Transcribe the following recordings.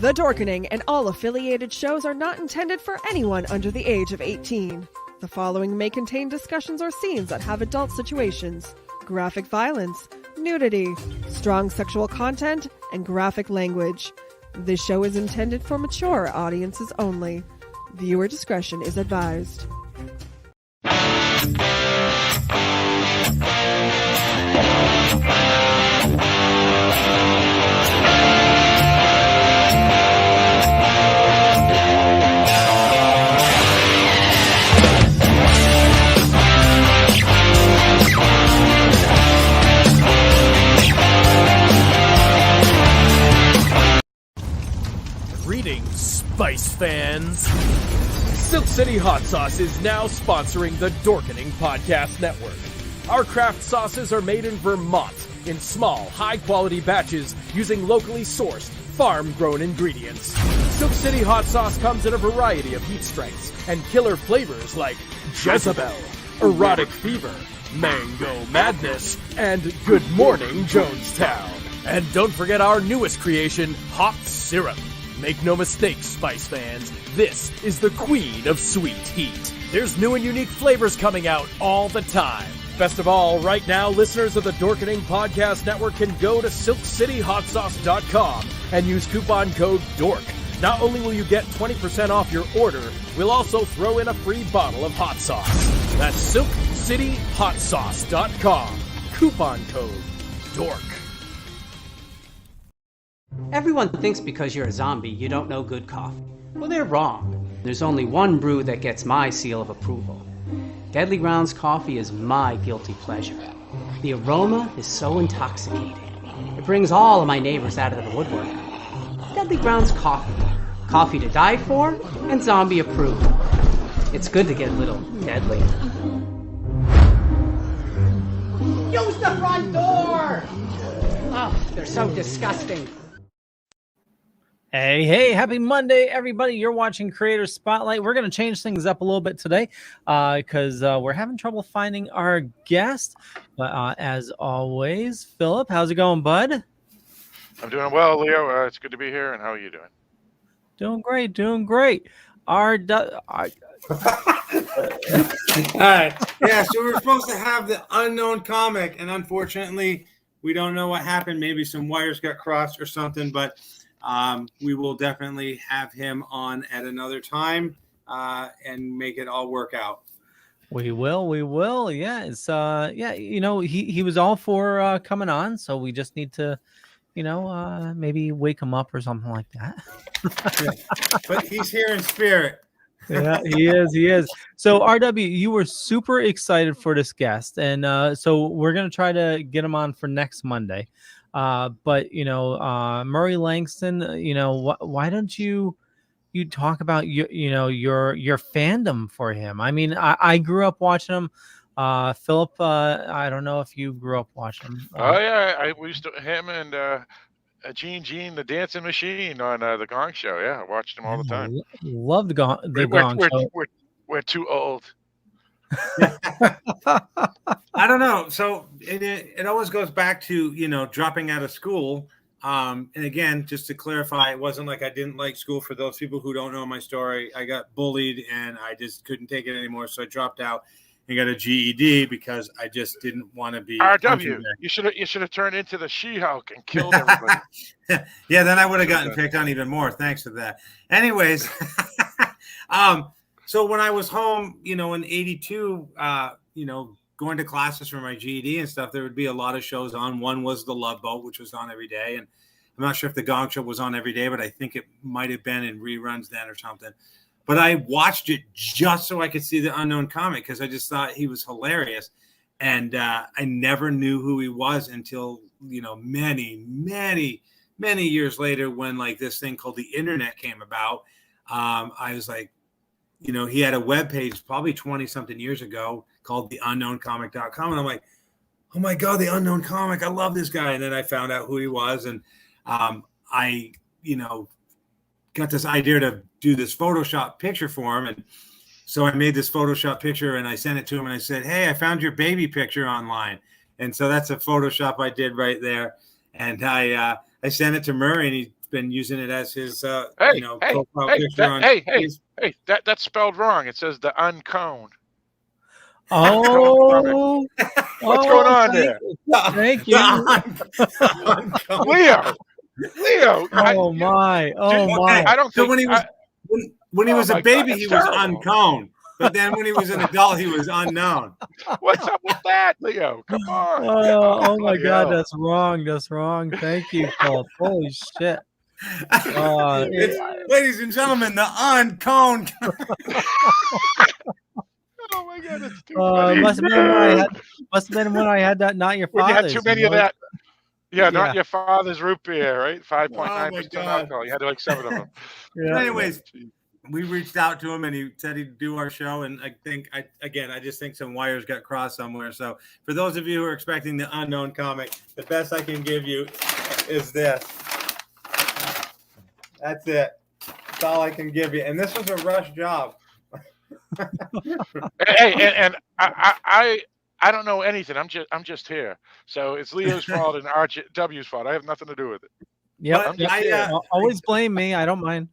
The Dorkening and all affiliated shows are not intended for anyone under the age of 18. The following may contain discussions or scenes that have adult situations, graphic violence, nudity, strong sexual content, and graphic language. This show is intended for mature audiences only. Viewer discretion is advised. Greetings, Spice fans! Silk City Hot Sauce is now sponsoring the Dorkening Podcast Network. Our craft sauces are made in Vermont in small, high-quality batches using locally sourced, farm-grown ingredients. Silk City Hot Sauce comes in a variety of heat strengths and killer flavors like Jezebel, Erotic Fever, Mango Madness, and Good Morning Jonestown. And don't forget our newest creation, Hot Syrup. Make no mistake, Spice fans, this is the queen of sweet heat. There's new and unique flavors coming out all the time. Best of all, right now, listeners of the Dorkening Podcast Network can go to silkcityhotsauce.com and use coupon code DORK. Not only will you get 20% off your order, we'll also throw in a free bottle of hot sauce. That's silkcityhotsauce.com. Coupon code DORK. Everyone thinks because you're a zombie, you don't know good coffee. Well, they're wrong. There's only one brew that gets my seal of approval. Deadly Grounds coffee is my guilty pleasure. The aroma is so intoxicating. It brings all of my neighbors out of the woodwork. Deadly Grounds coffee. Coffee to die for and zombie approved. It's good to get a little deadly. Use the front door! Oh, they're so disgusting. Hey, happy Monday, everybody. You're watching Creator Spotlight. We're going to change things up a little bit today because we're having trouble finding our guest. But as always, Philip, how's it going, bud? I'm doing well, Leo. It's good to be here. And how are you doing? Doing great. All right. Yeah, so we're supposed to have the unknown comic, and unfortunately, we don't know what happened. Maybe some wires got crossed or something, but we will definitely have him on at another time and make it all work out. We will. Yeah, it's he was all for coming on, so we just need to, maybe wake him up or something like that. But he's here in spirit. Yeah, he is. So RW, you were super excited for this guest, and so we're gonna try to get him on for next Monday. But Murray Langston, why don't you talk about your fandom for him? I mean, I grew up watching him. Philip, I don't know if you grew up watching him. We used to him and Gene the Dancing Machine on the Gong Show. Yeah, I watched him all the time. Love the Gong Show. We're too old. I don't know. So it always goes back to, dropping out of school. And again, just to clarify, it wasn't like I didn't like school. For those people who don't know my story, I got bullied and I just couldn't take it anymore. So I dropped out and got a GED because I just didn't want to be RW. You should have turned into the She-Hulk and killed everybody. Yeah, then I would have gotten picked on even more. Thanks for that. Anyways, so when I was home, in 82, going to classes for my GED and stuff, there would be a lot of shows on. One was The Love Boat, which was on every day. And I'm not sure if the Gong Show was on every day, but I think it might have been in reruns then or something. But I watched it just so I could see the unknown comic because I just thought he was hilarious. And I never knew who he was until, many, many, many years later when like this thing called the internet came about. I was like, he had a webpage probably 20 something years ago called theunknowncomic.com. And I'm like, oh my God, the unknown comic. I love this guy. And then I found out who he was. And I got this idea to do this Photoshop picture for him. And so I made this Photoshop picture and I sent it to him and I said, hey, I found your baby picture online. And so that's a Photoshop I did right there. And I sent it to Murray and he been using it as his, Hey, profile hey, picture on. hey, that's spelled wrong. It says the uncone. Oh, What's going on there? Thank you. Leo. Oh my. I don't So think when he was a baby, God, he that's was terrible. unconed. But then when he was an adult, he was unknown. What's up with that, Leo? Come on. Oh my Bloody God, hell. that's wrong. That's wrong. Thank you, Philip. Holy shit. Ladies and gentlemen, the unconed. Oh my God, that's too funny. Must have been when I had that not your When you father's. had too many of that. Yeah, Yeah. not your father's root bear, right? Oh my 5.9% God. alcohol. You had like 7 of them. Yeah. Anyways, we reached out to him and he said he'd do our show. And I just think some wires got crossed somewhere. So for those of you who are expecting the unknown comic, the best I can give you is this. That's it. That's all I can give you. And this was a rush job. Hey, and I don't know anything. I'm just here. So it's Leo's fault and RW's fault. I have nothing to do with it. Yep. I'm just here. Always blame me. I don't mind.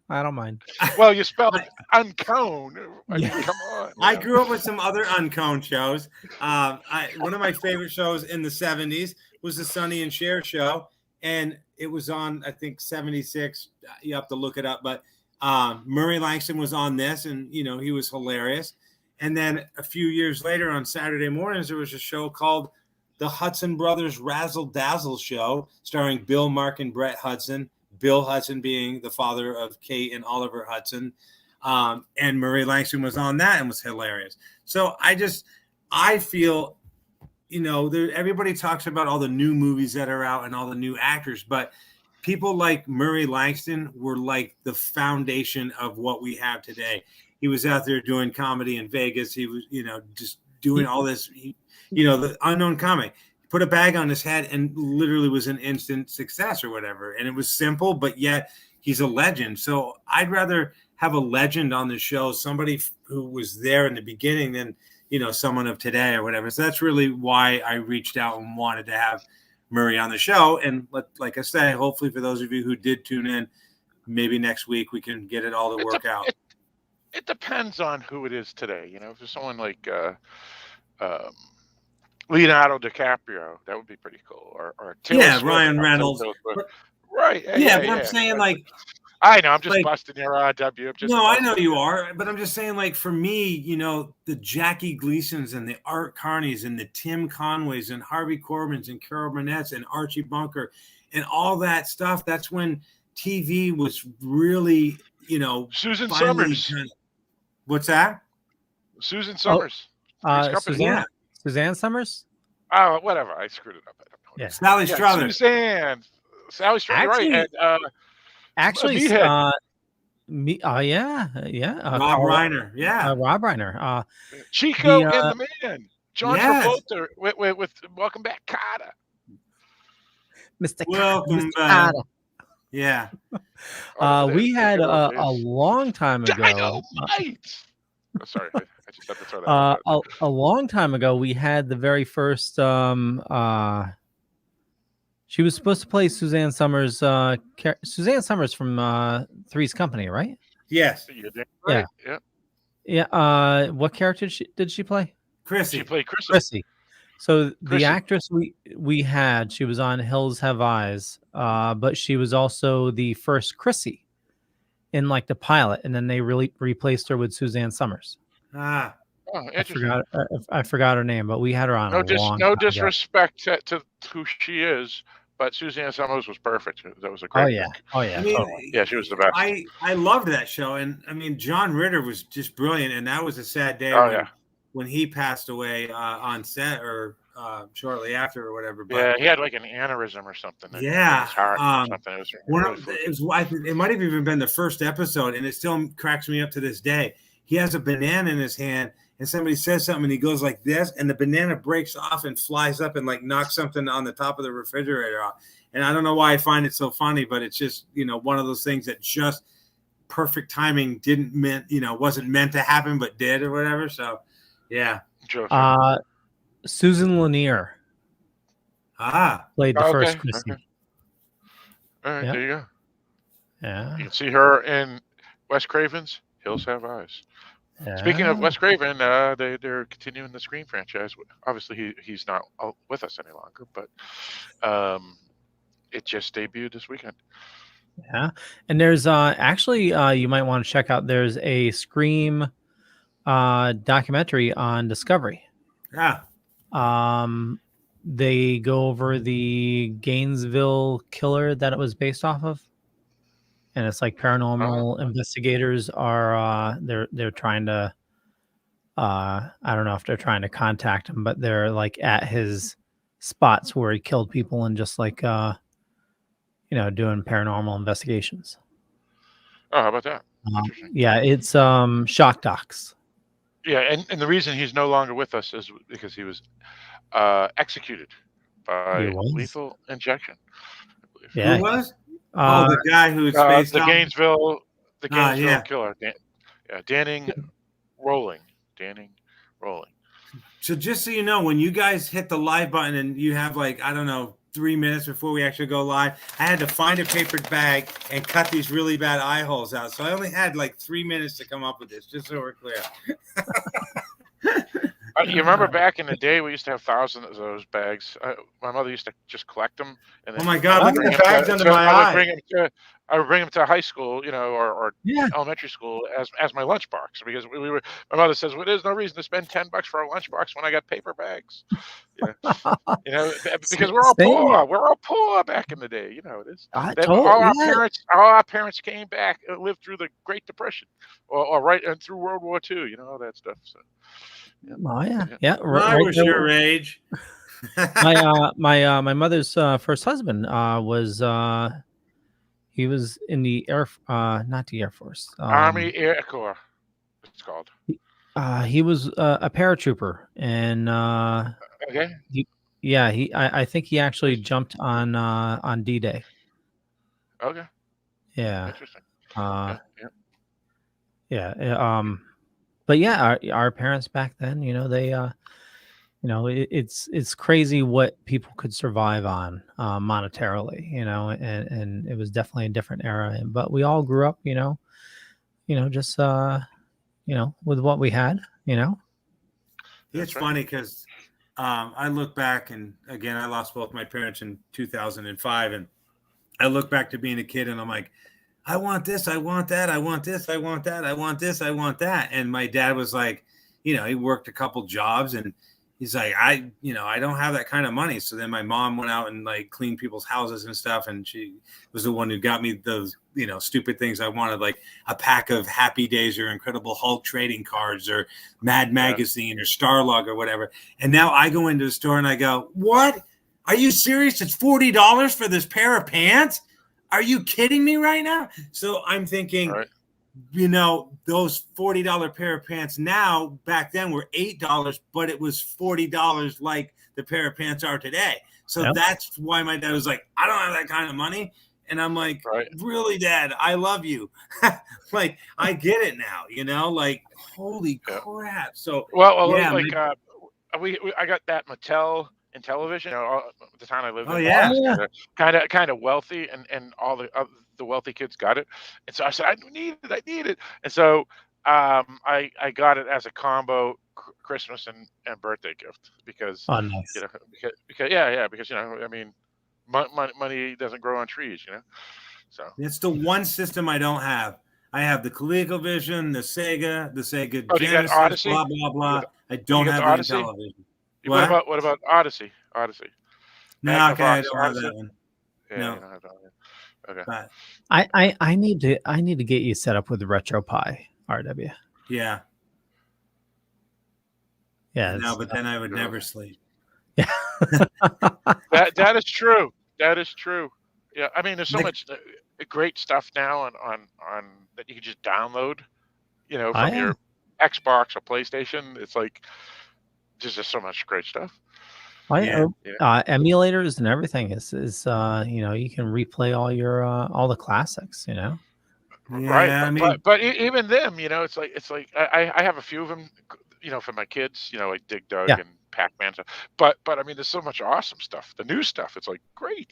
Well, you spelled uncone. I mean, Yeah. come on. I grew up with some other unconed shows. One of my favorite shows in the 70s was the Sonny and Cher show. And it was on, I think, 76. You have to look it up. But Murray Langston was on this, and, he was hilarious. And then a few years later on Saturday mornings, there was a show called the Hudson Brothers Razzle Dazzle Show, starring Bill, Mark, and Brett Hudson. Bill Hudson being the father of Kate and Oliver Hudson. And Murray Langston was on that and was hilarious. So I feel, everybody talks about all the new movies that are out and all the new actors, but people like Murray Langston were like the foundation of what we have today. He was out there doing comedy in Vegas. He was, just doing all this, the unknown comic. Put a bag on his head and literally was an instant success or whatever. And it was simple, but yet he's a legend. So I'd rather have a legend on the show, somebody who was there in the beginning than, someone of today or whatever. So that's really why I reached out and wanted to have Murray on the show. And like I say, hopefully for those of you who did tune in, maybe next week we can get it all to work out. It depends on who it is today. If there's someone like Leonardo DiCaprio, that would be pretty cool. Or Taylor Swift, Ryan Reynolds. Right. But I'm saying like, I know, I'm just busting your RW. I know you are, but I'm just saying, like, for me, the Jackie Gleasons and the Art Carneys and the Tim Conways and Harvey Corbins and Carol Burnett's and Archie Bunker and all that stuff, that's when TV was really, Susan Summers. What's that? Susan Summers. Suzanne Summers? Oh, whatever. I screwed it up. I don't know. Yeah. Sally Struthers. Sally Struthers, right. And, actually, Rob Reiner. Yeah. Rob Reiner. Chico and the Man. John Travolta with Welcome Back, Carter. Mr. Welcome Mr. back. Carter. Yeah. We had a long time ago. Dynamite. Sorry, I just had to throw that out. A long time ago, we had the very first. She was supposed to play Suzanne Summers. Suzanne Summers from Three's Company, right? Yes. Right. Yeah. What character did she play? Chrissy. She played Chrissy. So the actress we had, she was on Hills Have Eyes, but she was also the first Chrissy in like the pilot, and then they really replaced her with Suzanne Summers. Ah. Oh, interesting. I forgot her name, but we had her on. No disrespect to who she is, but Suzanne Summers was perfect. That was a great. Oh yeah. I mean, totally. Yeah, she was the best. I loved that show, and I mean, John Ritter was just brilliant, and that was a sad day when he passed away on set or shortly after or whatever. But, yeah, he had like an aneurysm or something. Yeah, in his heart or something. It might have even been the first episode, and it still cracks me up to this day. He has a banana in his hand, and somebody says something, and he goes like this, and the banana breaks off and flies up and like knocks something on the top of the refrigerator off. And I don't know why I find it so funny, but it's just, one of those things that just perfect timing wasn't meant to happen, but did or whatever. So, yeah. Susan Lanier. Played the first Chrissy. Okay. All right, there you go. Yeah. You can see her in Wes Craven's Hills Have Eyes. Speaking of Wes Craven, they're continuing the Scream franchise. Obviously, he's not with us any longer, but it just debuted this weekend. Yeah, and there's actually you might want to check out. There's a Scream documentary on Discovery. Yeah. They go over the Gainesville killer that it was based off of, and it's like paranormal investigators are they're trying to I don't know if they're trying to contact him, but they're like at his spots where he killed people and just like doing paranormal investigations. Oh, how about that? Yeah, it's shock docs. Yeah, and the reason he's no longer with us is because he was executed by lethal injection. I believe. Yeah, who was? The guy who's based the on Gainesville killer. Danning Rolling. So just so you know, when you guys hit the live button and you have like, I don't know, 3 minutes before we actually go live, I had to find a paper bag and cut these really bad eye holes out. So I only had like 3 minutes to come up with this, just so we're clear. You remember back in the day, we used to have thousands of those bags. My mother used to just collect them. And then Oh my God, look at the bags under my eye. I would bring them to high school, or elementary school as my lunchbox, because we were. My mother says, "Well, there's no reason to spend $10 for a lunchbox when I got paper bags." Because we're all poor. We're all poor back in the day. It is. All our parents came back and lived through the Great Depression, or right and through World War II. All that stuff. So. Yeah. Oh yeah. I was your age. my mother's first husband was he was in the not the Air Force, Army Air Corps. It's called. He was a paratrooper, and okay. I think he actually jumped on D-Day. Okay. Yeah. Interesting. But yeah, our parents back then, they it's crazy what people could survive on monetarily, and it was definitely a different era. But we all grew up, just with what we had, It's funny because I look back, and again, I lost both my parents in 2005, and I look back to being a kid, and I'm like, I want this, I want that, I want this, I want that, I want this, I want that. And my dad was like, he worked a couple jobs, and he's like, I don't have that kind of money. So then my mom went out and like cleaned people's houses and stuff. And she was the one who got me those, stupid things I wanted, like a pack of Happy Days or Incredible Hulk trading cards or Mad Magazine or Starlog or whatever. And now I go into a store and I go, what? Are you serious? It's $40 for this pair of pants? Are you kidding me right now? So I'm thinking, those $40 pair of pants now, back then were $8, but it was $40 like the pair of pants are today. So that's why my dad was like, I don't have that kind of money. And I'm like, really, Dad, I love you. Like, I get it now, like, holy crap. So, I got that Mattel in television, the town I lived in. Kind of wealthy, and all the wealthy kids got it. And so I said, I need it. And so I got it as a combo Christmas and birthday gift because money doesn't grow on trees, So it's the one system I don't have. I have the ColecoVision, the Sega Genesis, Odyssey? blah blah blah. I don't have the television. What about Odyssey? No, I don't have that one. Yeah, no. You don't have that one. Okay. But I need to get you set up with RetroPie, RW. Yeah. Yeah. No, but then I would never sleep. Yeah. that is true. That is true. Yeah. I mean, there's so much great stuff now on that you can just download, from your Xbox or PlayStation. It's like there's just so much great stuff. Emulators and everything is you can replay all the classics, Right. But even them, it's like I have a few of them, for my kids, like Dig Dug and Pac-Man stuff. But I mean, there's so much awesome stuff. The new stuff, it's like great.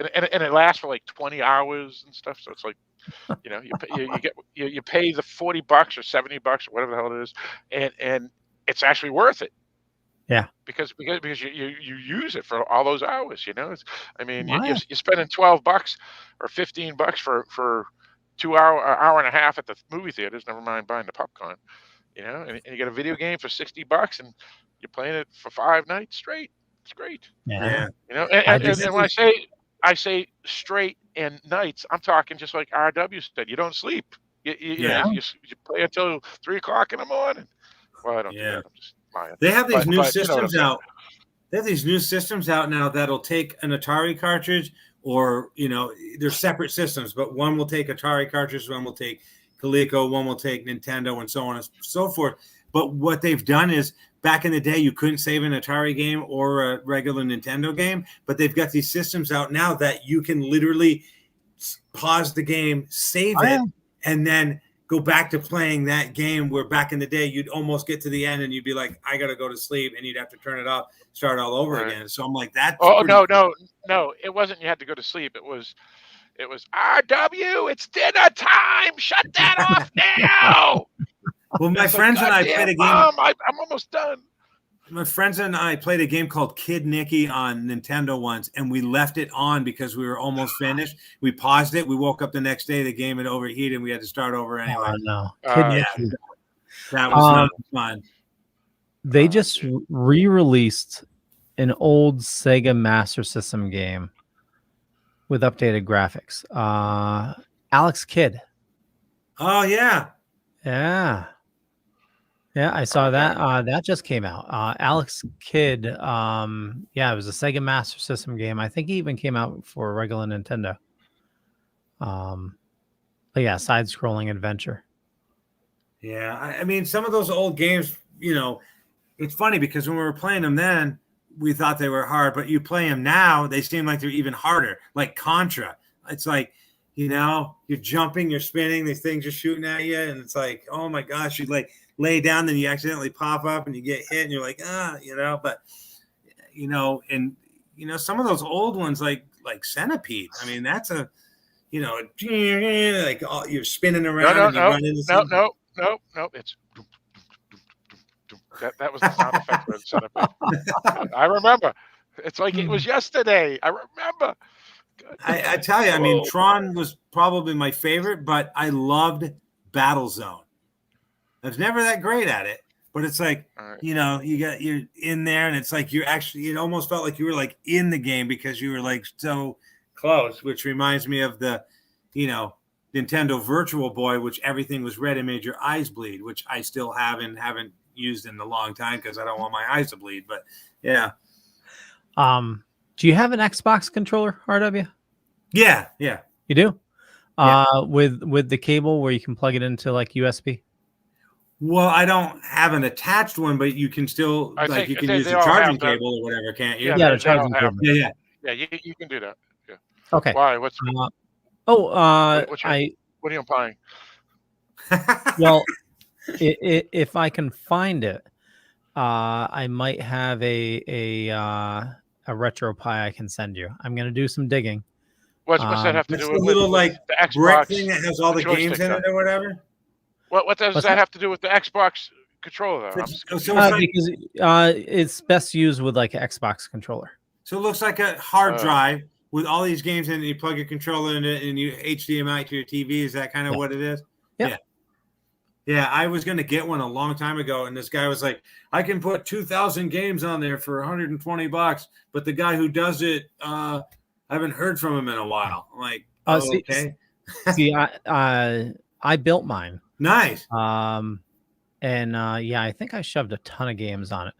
and it lasts for like 20 hours and stuff. So it's like, you pay the $40 or $70 or whatever the hell it is, and it's actually worth it. Yeah, because you use it for all those hours. You're spending $12 or $15 for 2 hour and a half at the movie theaters. Never mind buying the popcorn. And you get a video game for $60, and you're playing it for 5 nights straight. It's great. Yeah. And when I say straight and nights, I'm talking just like RW said. You don't sleep. You play until 3 o'clock in the morning. Well, I don't do that. I'm just lying. They have these new systems out. They have these new systems out now that'll take an Atari cartridge, or they're separate systems, but one will take Atari cartridges, one will take Coleco, one will take Nintendo, and so on and so forth. But what they've done is, back in the day, you couldn't save an Atari game or a regular Nintendo game, but they've got these systems out now that you can literally pause the game, save it, and then go back to playing that game, where back in the day you'd almost get to the end and you'd be like, I got to go to sleep, and you'd have to turn it off, start all over again. So I'm like, that. Oh, no. It wasn't you had to go to sleep. It was RW, it's dinner time. Shut that off now. Well, my friends and I played a game. Mom, I'm almost done. My friends and I played a game called Kid Nicky on Nintendo once, and we left it on because we were almost finished. We paused it. We woke up the next day. The game had overheated, and we had to start over anyway. Oh, no. That was not fun. They just re-released an old Sega Master System game with updated graphics. Alex Kidd. Oh, yeah. Yeah, I saw that. That just came out. Alex Kidd. It was a Sega Master System game. I think he even came out for a regular Nintendo. But yeah, side-scrolling adventure. Yeah, I mean, some of those old games, it's funny because when we were playing them then, we thought they were hard, but you play them now, they seem like they're even harder. Like Contra. It's like, you're jumping, you're spinning, these things are shooting at you, and it's like, oh my gosh, you like lay down, then you accidentally pop up and you get hit, and you're like, but some of those old ones like Centipede. I mean, that's a, like you're spinning around. No. It's that was the sound effect for Centipede. I remember. It's like it was yesterday. I remember. I tell you, I mean, Tron was probably my favorite, but I loved Battlezone. I was never that great at it, but it's like, you're in there, and it's like it almost felt like you were like in the game because you were like so close, which reminds me of the, Nintendo Virtual Boy, which everything was red and made your eyes bleed, which I still have and haven't used in a long time because I don't want my eyes to bleed. But yeah. Do you have an Xbox controller, RW? Yeah. You do? With the cable where you can plug it into like USB? Well, I don't have an attached one, but you can still you can use the charging cable or whatever, can't you? Yeah, the charging cable. Yeah, you can do that. Yeah. Okay. Why? What are you implying? Well, if I can find it, I might have a RetroPie I can send you. I'm gonna do some digging. What's that have to do with the little the Xbox brick thing that has all the games in it or whatever? What does that have to do with the Xbox controller? Because it's best used with like an Xbox controller. So it looks like a hard drive with all these games in it. You plug your controller in it and you HDMI to your TV. Is that kind of what it is? Yeah. Yeah, I was going to get one a long time ago, and this guy was like, I can put 2,000 games on there for $120, but the guy who does it, I haven't heard from him in a while. I'm like, okay. See, I built mine. Nice. I think I shoved a ton of games on it.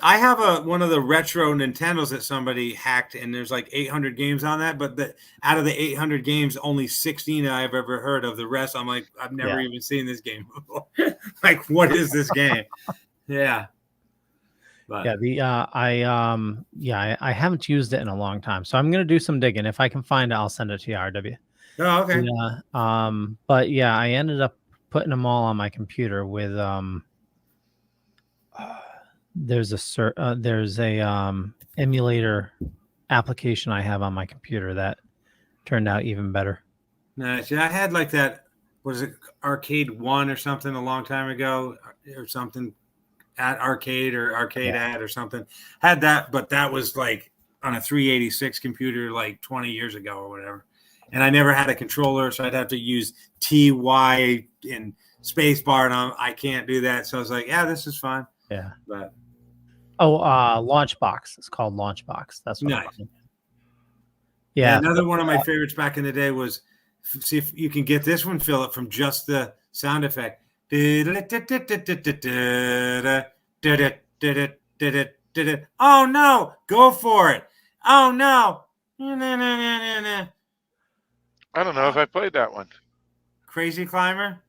I have one of the retro Nintendos that somebody hacked, and there's like 800 games on that. But out of the 800 games, only 16 I've ever heard of. The rest, I'm like, I've never even seen this game before. Like, what is this game? Yeah. But. I haven't used it in a long time, so I'm gonna do some digging. If I can find it, I'll send it to you, RW. Oh, okay. But yeah, I ended up putting them all on my computer with there's a emulator application I have on my computer that turned out even better. Nice. Yeah, I had like that. Was it Arcade One or something a long time ago, or something at Arcade or Arcade Ad or something? Had that, but that was like on a 386 computer like 20 years ago or whatever. And I never had a controller, so I'd have to use TY and spacebar, and I can't do that. So I was like, yeah, this is fun. Yeah. But Launchbox. It's called Launchbox. That's what nice. Yeah. Another one of my favorites back in the day was, see if you can get this one, Philip, from just the sound effect. Oh no, go for it. Oh no. I don't know if I played that one. Crazy Climber?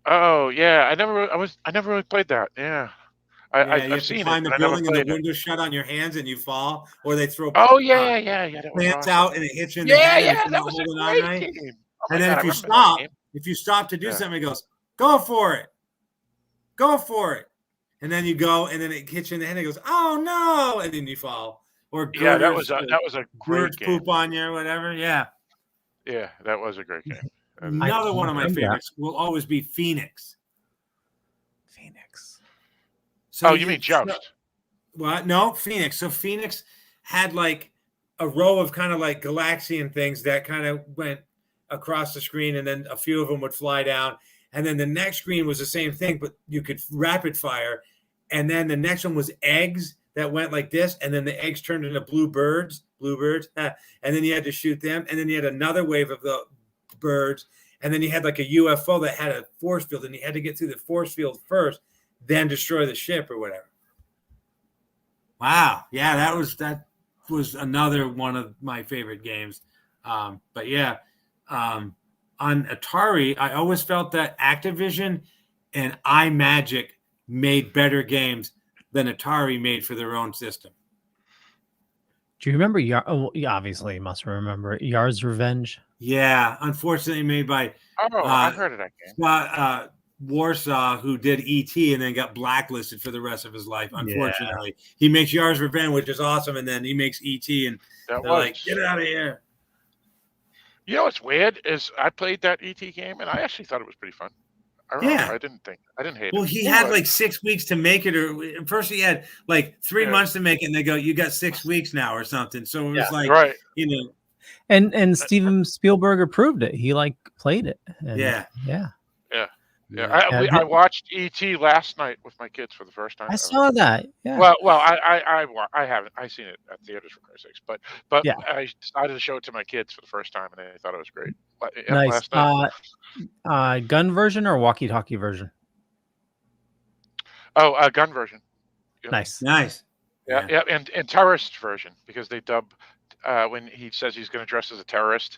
Oh yeah, I never really played that. Yeah. I've seen climb it, the but I never building and played the it. windows shut on your hands and you fall, or they throw Oh yeah. That was plants awesome. out and it hits you in the head. Yeah, that was a great game. Oh and my then God, if you stop to do something, it goes, go for it. And then you go, and then it hits you in the head and it goes, oh no, and then you fall. Or yeah, that was a great game. Poop on you or whatever. Yeah. Yeah, that was a great game. Another one of my favorites will always be Phoenix. So you mean Joust? What? No, Phoenix. So Phoenix had like a row of kind of like Galaxian things that kind of went across the screen, and then a few of them would fly down. And then the next screen was the same thing, but you could rapid fire. And then the next one was eggs that went like this, and then the eggs turned into bluebirds, and then you had to shoot them. And then you had another wave of the birds, and then you had like a UFO that had a force field, and you had to get through the force field first, then destroy the ship or whatever. Wow. Yeah, that was another one of my favorite games. But yeah, on Atari, I always felt that Activision and iMagic made better games than Atari made for their own system. Do you remember? You obviously you must remember Yar's Revenge. Yeah, unfortunately made by I've heard of that game. Warsaw, who did E.T. and then got blacklisted for the rest of his life. Unfortunately, he makes Yar's Revenge, which is awesome, and then he makes E.T. and they're like, "Get out of here!" You know what's weird is I played that E.T. game and I actually thought it was pretty fun. I didn't hate it. Well, he had like 6 weeks to make it, or first he had like 3 months to make it, and they go, "You got 6 weeks now," or something. So it was like, right, you know. And Steven Spielberg approved it. He like played it. And, yeah. I watched E.T. last night with my kids for the first time. I saw that. Yeah. Well, I haven't. I seen it at theaters for Christ's sakes, but yeah. I decided to show it to my kids for the first time, and they thought it was great. Nice. Gun version or walkie-talkie version? Oh, gun version. Yeah. Nice. Yeah, and terrorist version, because they dub when he says he's going to dress as a terrorist,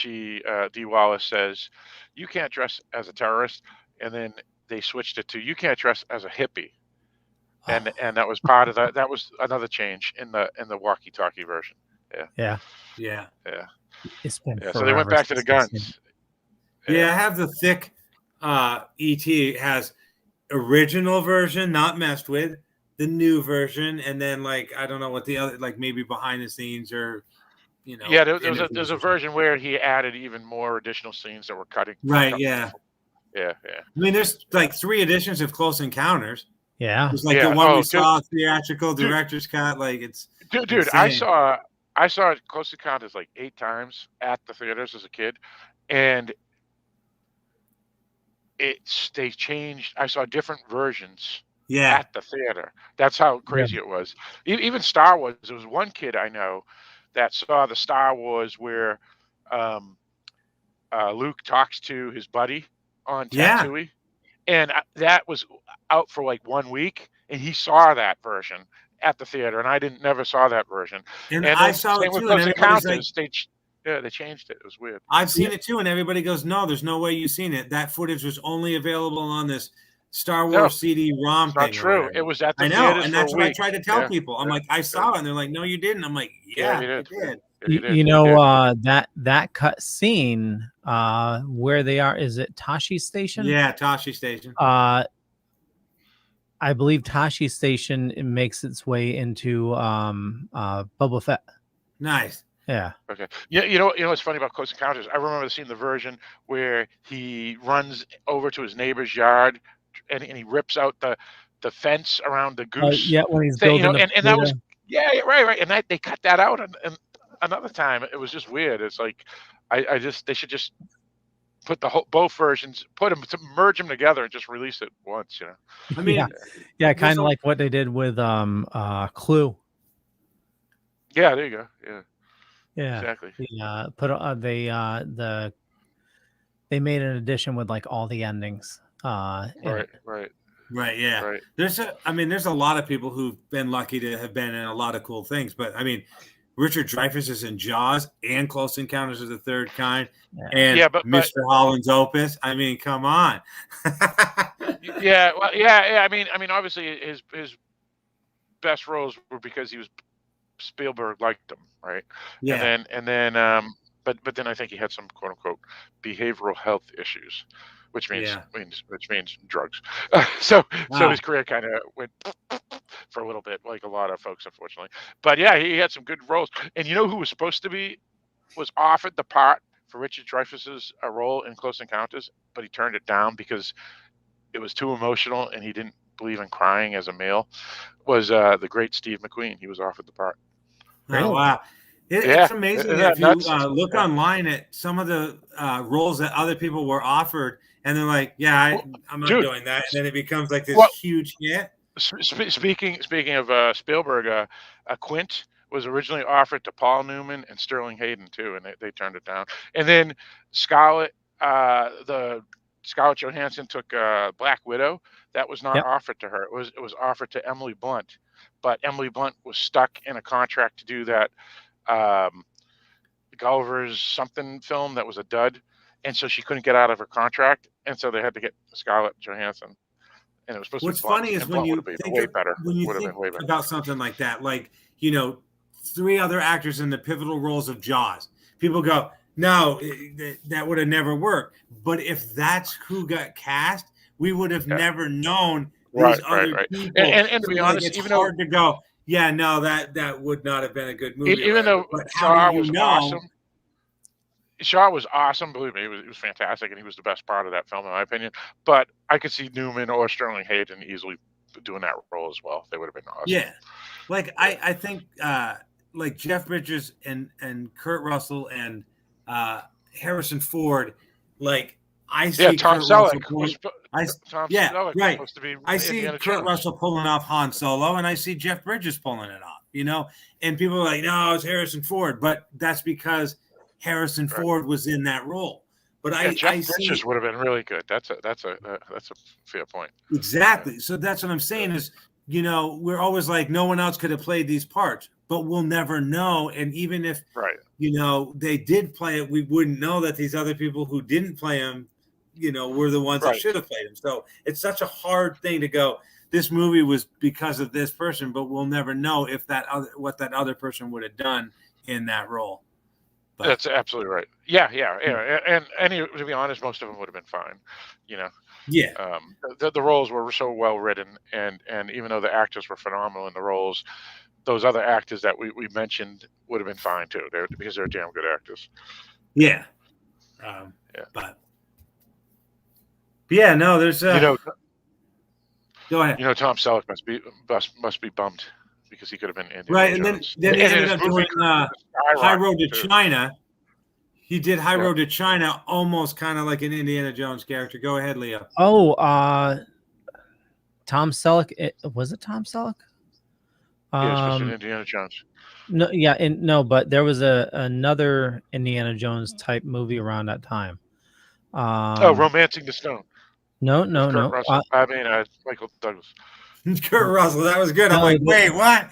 Dee Wallace says, "You can't dress as a terrorist," and then they switched it to, "You can't dress as a hippie," and that was part of that. That was another change in the walkie-talkie version. Yeah. It's been so they went back to the guns. Yeah, I have the thick E.T. has original version, not messed with, the new version, and then like I don't know what the other, like maybe behind the scenes or Yeah, there's a version where he added even more additional scenes that were cutting. Right. Yeah. I mean, there's like 3 editions of Close Encounters. Yeah. It's like the one we saw, theatrical director's cut. Like it's dude. insane. I saw Close Encounters like 8 times at the theaters as a kid, and they changed. I saw different versions. Yeah. At the theater. That's how crazy it was. Even Star Wars. There was one kid I know that saw the Star Wars where Luke talks to his buddy on Tatooine, and that was out for like 1 week, and he saw that version at the theater, and I never saw that version. And I saw it too. And Encounters, they changed it. It was weird. I've seen it too, and everybody goes, "No, there's no way you've seen it. That footage was only available on this Star Wars CD-ROM thing." Not true. It was at the theaters. I know, and that's what I tried to tell people. I'm like, I saw it, and they're like, "No, you didn't." I'm like, "Yeah, you did." You know, that cut scene where they are, is it Tashi Station? Yeah, Tashi Station. I believe Tashi Station makes its way into Boba Fett. Nice. Yeah. Okay. Yeah. You know what's funny about Close Encounters? I remember seeing the version where he runs over to his neighbor's yard and he rips out the fence around the goose. Yeah, when he's thing, building, and that was right. And they cut that out, and another time it was just weird. It's like they should just put both versions, merge them together and just release it once. I mean, yeah, kind of like what they did with Clue. Yeah, there you go. Yeah, exactly. They made an edition with like all the endings. Right. Yeah. Right. There's a lot of people who've been lucky to have been in a lot of cool things, but I mean, Richard Dreyfuss is in Jaws and Close Encounters of the Third Kind, and Mr. Holland's Opus. I mean, come on. Yeah. Well, yeah. I mean, obviously his best roles were because he was Spielberg liked him, right? Yeah. And then, but then I think he had some quote unquote behavioral health issues, which means drugs. So his career kind of went for a little bit, like a lot of folks, unfortunately. But yeah, he had some good roles. And you know who was offered the part for Richard Dreyfuss's role in Close Encounters, but he turned it down because it was too emotional and he didn't believe in crying as a male, was the great Steve McQueen. He was offered the part. Oh, wow. It's amazing if you look online at some of the roles that other people were offered, and they're like, I'm not doing that. And then it becomes like this huge hit. Speaking of Spielberg, Quint was originally offered to Paul Newman and Sterling Hayden too, and they turned it down. And then Scarlett Johansson took Black Widow. That was not offered to her. It was offered to Emily Blunt, but Emily Blunt was stuck in a contract to do that Gulliver's something film that was a dud, and so she couldn't get out of her contract, and so they had to get Scarlett Johansson. And it was supposed What's to be funny is when you think about something like that, like 3 other actors in the pivotal roles of Jaws. People go, no, that would have never worked. But if that's who got cast, we would have never known these other people. And to be honest, it's hard to go, that would not have been a good movie. Even though Shaw was awesome. Shaw was awesome, believe me, he was fantastic, and he was the best part of that film, in my opinion. But I could see Newman or Sterling Hayden easily doing that role as well. They would have been awesome. Yeah, like I think like Jeff Bridges and Kurt Russell and Harrison Ford, like I see Tom Selleck. I see Kurt Russell pulling off Han Solo, and I see Jeff Bridges pulling it off. And people are like, no, it's Harrison Ford, but that's because Harrison Ford was in that role. But Jeff Bridges would have been really good. That's a fair point. Exactly. So that's what I'm saying is, we're always like, no one else could have played these parts, but we'll never know. And even if they did play it, we wouldn't know that these other people who didn't play them, were the ones that should have played them. So it's such a hard thing to go, this movie was because of this person, but we'll never know if what that other person would have done in that role. But that's absolutely right. Yeah. And to be honest, most of them would have been fine. Yeah. The roles were so well written, and even though the actors were phenomenal in the roles, those other actors that we mentioned would have been fine too. Because they're damn good actors. Yeah. But yeah, no, there's go ahead. Tom Selleck must be bummed because he could have been Indiana right, Jones. And then he ended up doing High Road to China. He did High Road to China, almost kind of like an Indiana Jones character. Go ahead, Leo. Oh, Tom Selleck. Was it Tom Selleck? Yeah, it's Indiana Jones. No, but there was another Indiana Jones type movie around that time. Romancing the Stone. No. Michael Douglas. Kurt Russell, that was good. I'm like, wait, what?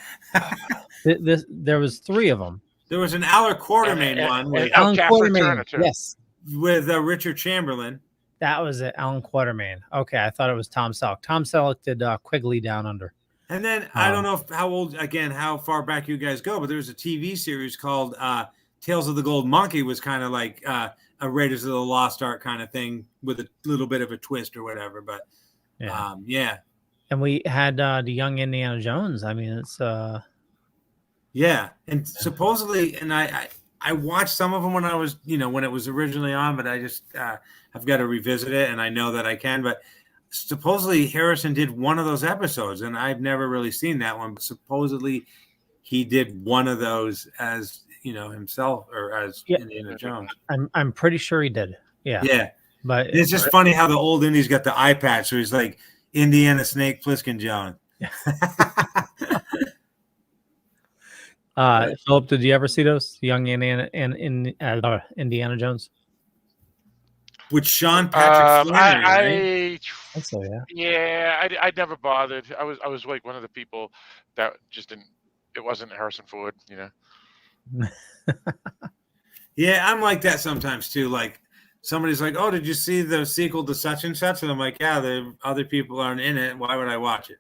There was 3 of them. There was an Alan Quartermain one with Alan Quartermain. Yes, with Richard Chamberlain. That was it, Alan Quartermain. Okay, I thought it was Tom Selleck. Tom Selleck did Quigley Down Under. And then I don't know how far back you guys go, but there was a TV series called Tales of the Gold Monkey. Was kind of like a Raiders of the Lost Ark kind of thing with a little bit of a twist or whatever. But And we had the young Indiana Jones. I mean, it's yeah, and supposedly, and I watched some of them when I was, when it was originally on, but I just I've got to revisit it, and I know that I can. But supposedly Harrison did one of those episodes, and I've never really seen that one. But supposedly he did one of those as himself or as Indiana Jones. I'm pretty sure he did. Yeah. Yeah. But it's just funny how the old Indy's got the eye patch, so he's like Indiana Snake Plissken Jones. Philip, did you ever see those young Indiana Jones? With Sean Patrick Flanery, right? I think so, yeah. Yeah, I never bothered. I was like one of the people that just didn't. It wasn't Harrison Ford, Yeah, I'm like that sometimes too. Like somebody's like, "Oh, did you see the sequel to such and such?" And I'm like, "Yeah, the other people aren't in it. Why would I watch it?"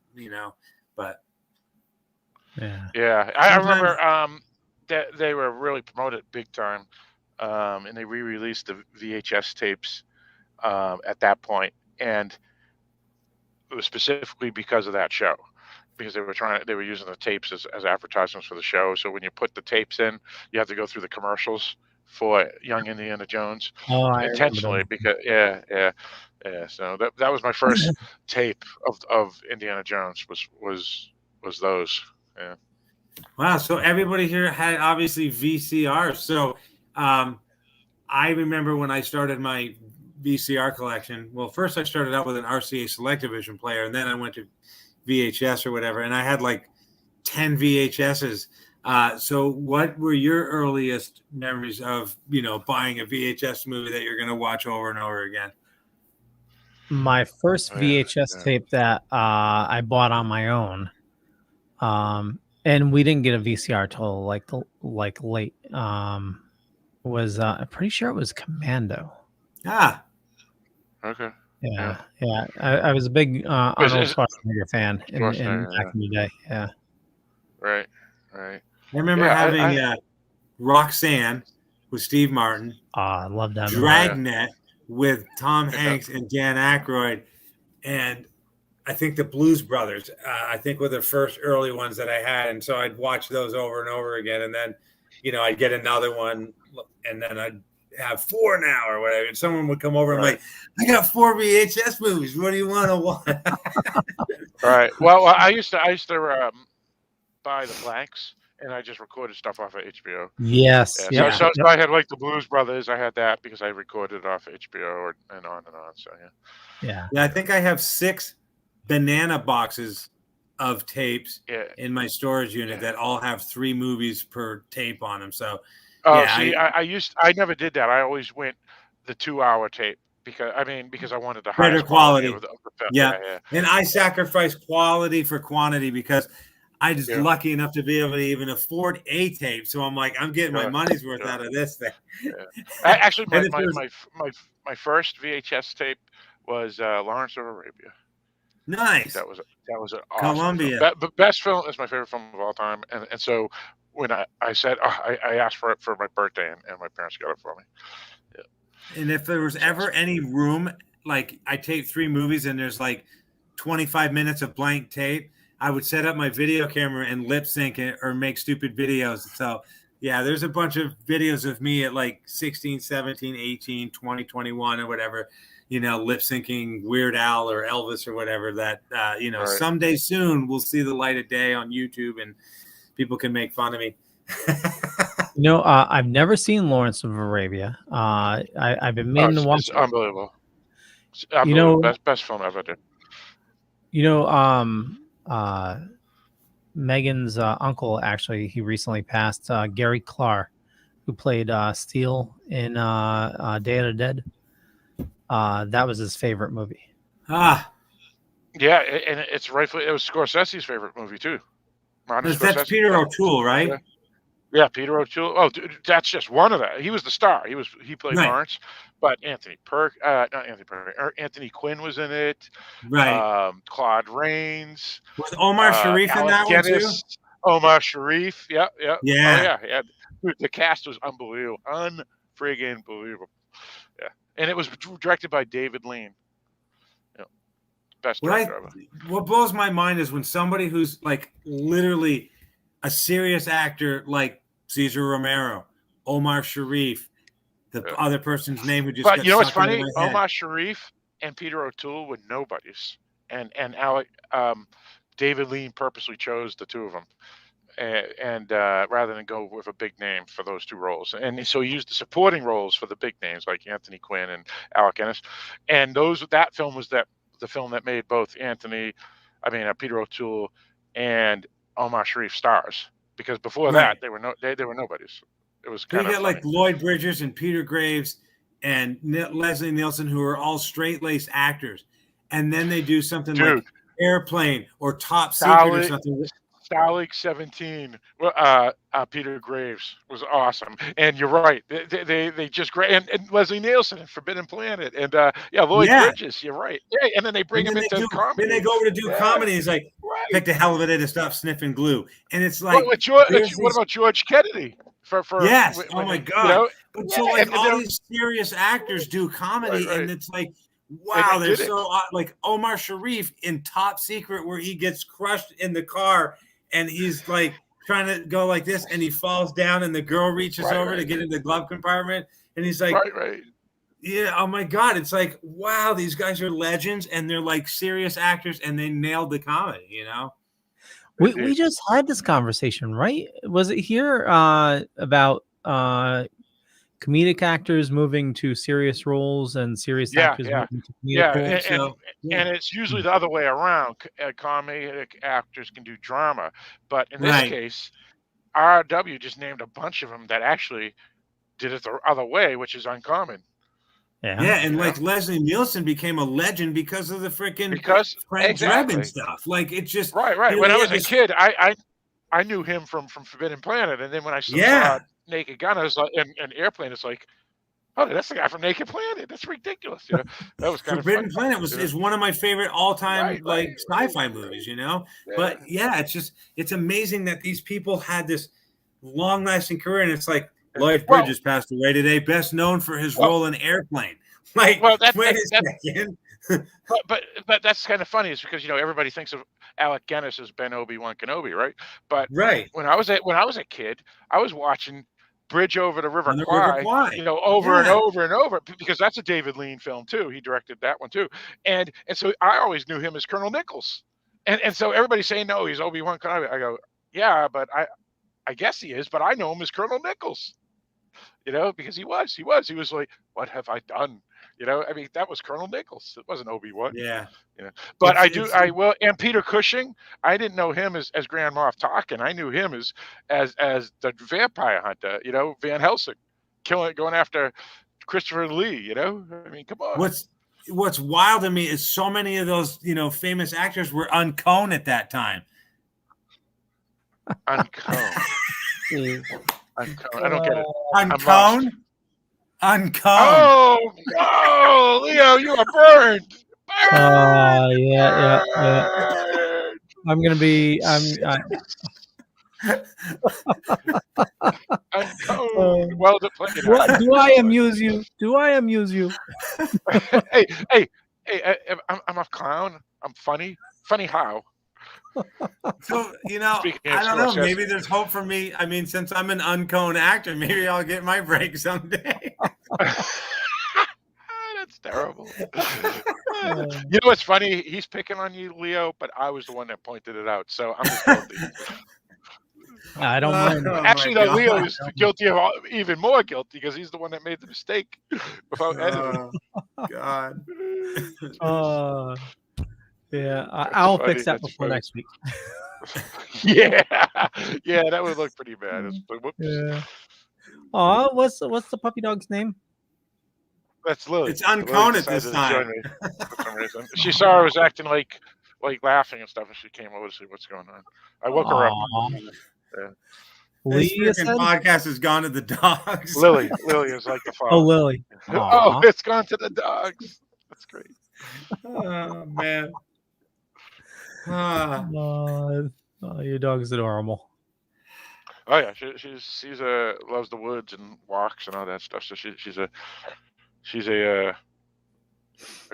But yeah. I remember that they were really promoted big time, and they re-released the VHS tapes at that point, and it was specifically because of that show, because they were using the tapes as advertisements for the show. So when you put the tapes in, you have to go through the commercials for young Indiana Jones intentionally, because so that was my first tape of Indiana Jones was those. Yeah. Wow. So everybody here had obviously VCRs. So I remember when I started my VCR collection. Well, first I started out with an RCA Selectavision player, and then I went to VHS or whatever, and I had like 10 VHSs. So what were your earliest memories of, buying a VHS movie that you're going to watch over and over again? My first VHS tape that I bought on my own, and we didn't get a VCR till like late, was I'm pretty sure it was Commando. Okay. Yeah. I was a big Arnold Schwarzenegger fan in back in the day. Yeah. Right. I remember having Roxanne with Steve Martin. I love that. Dragnet with Tom Hanks and Dan Aykroyd, and I think the Blues Brothers. I think were the first early ones that I had, and so I'd watch those over and over again, and then, I'd get another one, and then I'd have 4 now or whatever. And someone would come over and like, I got 4 VHS movies. What do you want to watch? Right. Well, I used to buy the blanks, and I just recorded stuff off of HBO. Yes. Yeah. So I had like the Blues Brothers. I had that because I recorded off HBO and on and on. So yeah. I think I have 6 banana boxes of tapes in my storage unit that all have 3 movies per tape on them. So. I never did that. I always went the 2-hour tape because I wanted the better quality of the film. Yeah. And I sacrificed quality for quantity because I was lucky enough to be able to even afford a tape. So I'm like, I'm getting my money's worth out of this thing. Yeah. Actually, my first VHS tape was Lawrence of Arabia. Nice. That was an awesome Columbia. Film. The best film is my favorite film of all time, and so when I said I asked for it for my birthday, and my parents got it for me. Yeah. And if there was ever any room, like I taped 3 movies and there's like 25 minutes of blank tape, I would set up my video camera and lip sync it or make stupid videos. So yeah, there's a bunch of videos of me at like 16, 17, 18, 20, 21 or whatever, lip syncing Weird Al or Elvis or whatever that, someday soon we'll see the light of day on YouTube and people can make fun of me. I've never seen Lawrence of Arabia. I've been meaning to watch. It's unbelievable. It's unbelievable. Best film ever did. Megan's uncle, actually, he recently passed. Gary Clark, who played Steel in Day of the Dead. That was his favorite movie. Yeah, and it was Scorsese's favorite movie too. That's Peter O'Toole, right? Yeah, Peter O'Toole. Oh, dude, that's just one of them. He was the star. He played Lawrence, but Anthony Quinn was in it. Right. Claude Rains. Was Omar Sharif in that one too? Omar Sharif. Yeah. Yeah. Oh, yeah. Dude, the cast was unbelievable. Unfriggin' believable. Yeah. And it was directed by David Lean. best director ever. What blows my mind is when somebody who's like literally a serious actor like Cesar Romero, Omar Sharif, the other person's name who just. But got you know what's sucked into funny? my head. Omar Sharif and Peter O'Toole were nobodies, and Alec David Lean purposely chose the two of them, and rather than go with a big name for those two roles, and so he used the supporting roles for the big names like Anthony Quinn and Alec Guinness, and that film was the film that made both Peter O'Toole and Omar Sharif stars, because before that they were nobodies. It was kind of funny. Like Lloyd Bridges and Peter Graves and Leslie Nielsen, who are all straight-laced actors, and then they do something like Airplane or Top Secret or something. Stalag 17. Peter Graves was awesome, and you're right. They just great, and Leslie Nielsen and Forbidden Planet, and Lloyd Bridges. You're right. Yeah, and then they bring him into comedy. Then they go over to do comedy. He's like, pick the hell of it to stop sniffing glue, and it's like, what about George Kennedy? For yes, oh my God! But so like all these serious actors do comedy, and it's like, wow, they're so like Omar Sharif in Top Secret, where he gets crushed in the car, and he's like trying to go like this, and he falls down, and the girl reaches over to get in the glove compartment, and he's like, yeah, oh my God, it's like, wow, these guys are legends, and they're like serious actors, and they nailed the comedy, you know. We just had this conversation, right? Was it here about comedic actors moving to serious roles and serious actors moving to comedic roles? And it's usually the other way around. Comedic actors can do drama, but in this case, RW just named a bunch of them that actually did it the other way, which is uncommon. Yeah, and like Leslie Nielsen became a legend because of the freaking Frank Drebin stuff. Like it's just right. When I was a kid, I knew him from Forbidden Planet, and then when I saw Naked Gun, I was like, and Airplane, it's like, oh, that's the guy from Naked Planet. That's ridiculous. You know, that was kind Forbidden of Planet is one of my favorite all-time sci-fi movies. You know, but it's amazing that these people had this long-lasting career, and it's like. Lloyd Bridges passed away today, best known for his role in Airplane. Like, wait a second. but that's kind of funny, is because everybody thinks of Alec Guinness as Ben Obi-Wan Kenobi, right? But when I was a kid, I was watching Bridge Over the River Kwai, over and over and over, because that's a David Lean film too. He directed that one too, and so I always knew him as Colonel Nichols, and so everybody's saying no, he's Obi-Wan Kenobi. I go, yeah, but I guess he is, but I know him as Colonel Nichols. Because he was like, what have I done? I mean, that was Colonel Nichols. It wasn't Obi-Wan. Yeah. But I will. And Peter Cushing, I didn't know him as Grand Moff Tarkin. I knew him as the vampire hunter, Van Helsing, going after Christopher Lee, I mean, come on. What's wild to me is so many of those, famous actors were uncone at that time. Uncone. I don't get it. Uncone? Uncone. Oh, no, Leo, you are burned. Yeah. I'm going to be... Uncone. Well depleted. What, do I amuse you? Hey, I'm a clown. I'm funny. Funny how? So, I don't know. Maybe there's hope for me. I mean, since I'm an uncone actor, maybe I'll get my break someday. That's terrible. You know what's funny? He's picking on you, Leo, but I was the one that pointed it out. So I'm just guilty. I don't mind. Actually, Leo is guilty of even more guilty because he's the one that made the mistake without editing. God. Yeah, I'll fix that before next week. Yeah, that would look pretty bad. Yeah. Oh, what's the puppy dog's name? That's Lily. It's uncone at this time. For some reason, she saw I was acting like laughing and stuff, and she came over to see what's going on. I woke her up. This podcast has gone to the dogs. Lily is like the father. Oh, Lily. Oh, it's gone to the dogs. That's great. Oh man. Your dog's adorable. Oh yeah, she's loves the woods and walks and all that stuff. So she's a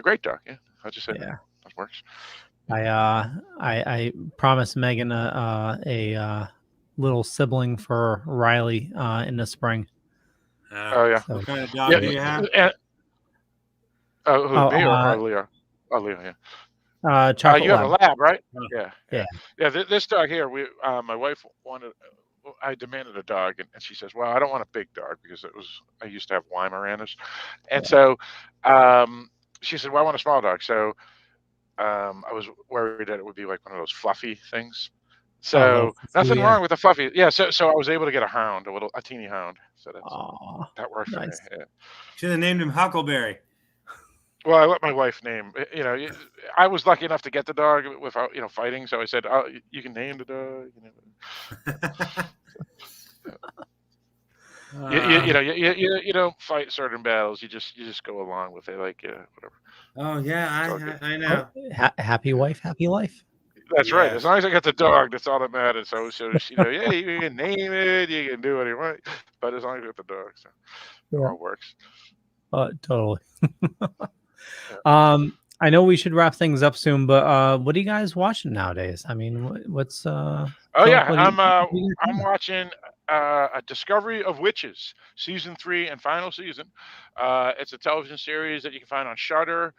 great dog. Yeah, I'll just say that. That works. I promised Megan a little sibling for Riley in the spring. Oh yeah. So, what kind of dog do you have? Me or Leo? Oh, Leo, yeah. Chocolate you have a lab. lab, right? Yeah. This dog here, my wife wanted. I demanded a dog, and she says, "Well, I don't want a big dog because I used to have Weimaraners, and so she said, well, I want a small dog." So I was worried that it would be like one of those fluffy things. So nothing wrong with a fluffy. Yeah. So I was able to get a teeny hound. So that worked nice. for me. Yeah. Should have named him Huckleberry. Well, I let my wife name. I was lucky enough to get the dog without fighting. So I said, "Oh, you can name the dog." You don't fight certain battles. You just go along with it, like whatever. Oh yeah, I know. Happy wife, happy life. That's right. As long as I got the dog, that's all that matters. So yeah, you can name it, you can do what you want, but as long as you got the dog, so it all works. Totally. I know we should wrap things up soon, but what are you guys watching nowadays? I mean, what's I'm watching a Discovery of Witches, season 3 and final season. It's a television series that you can find on Shudder,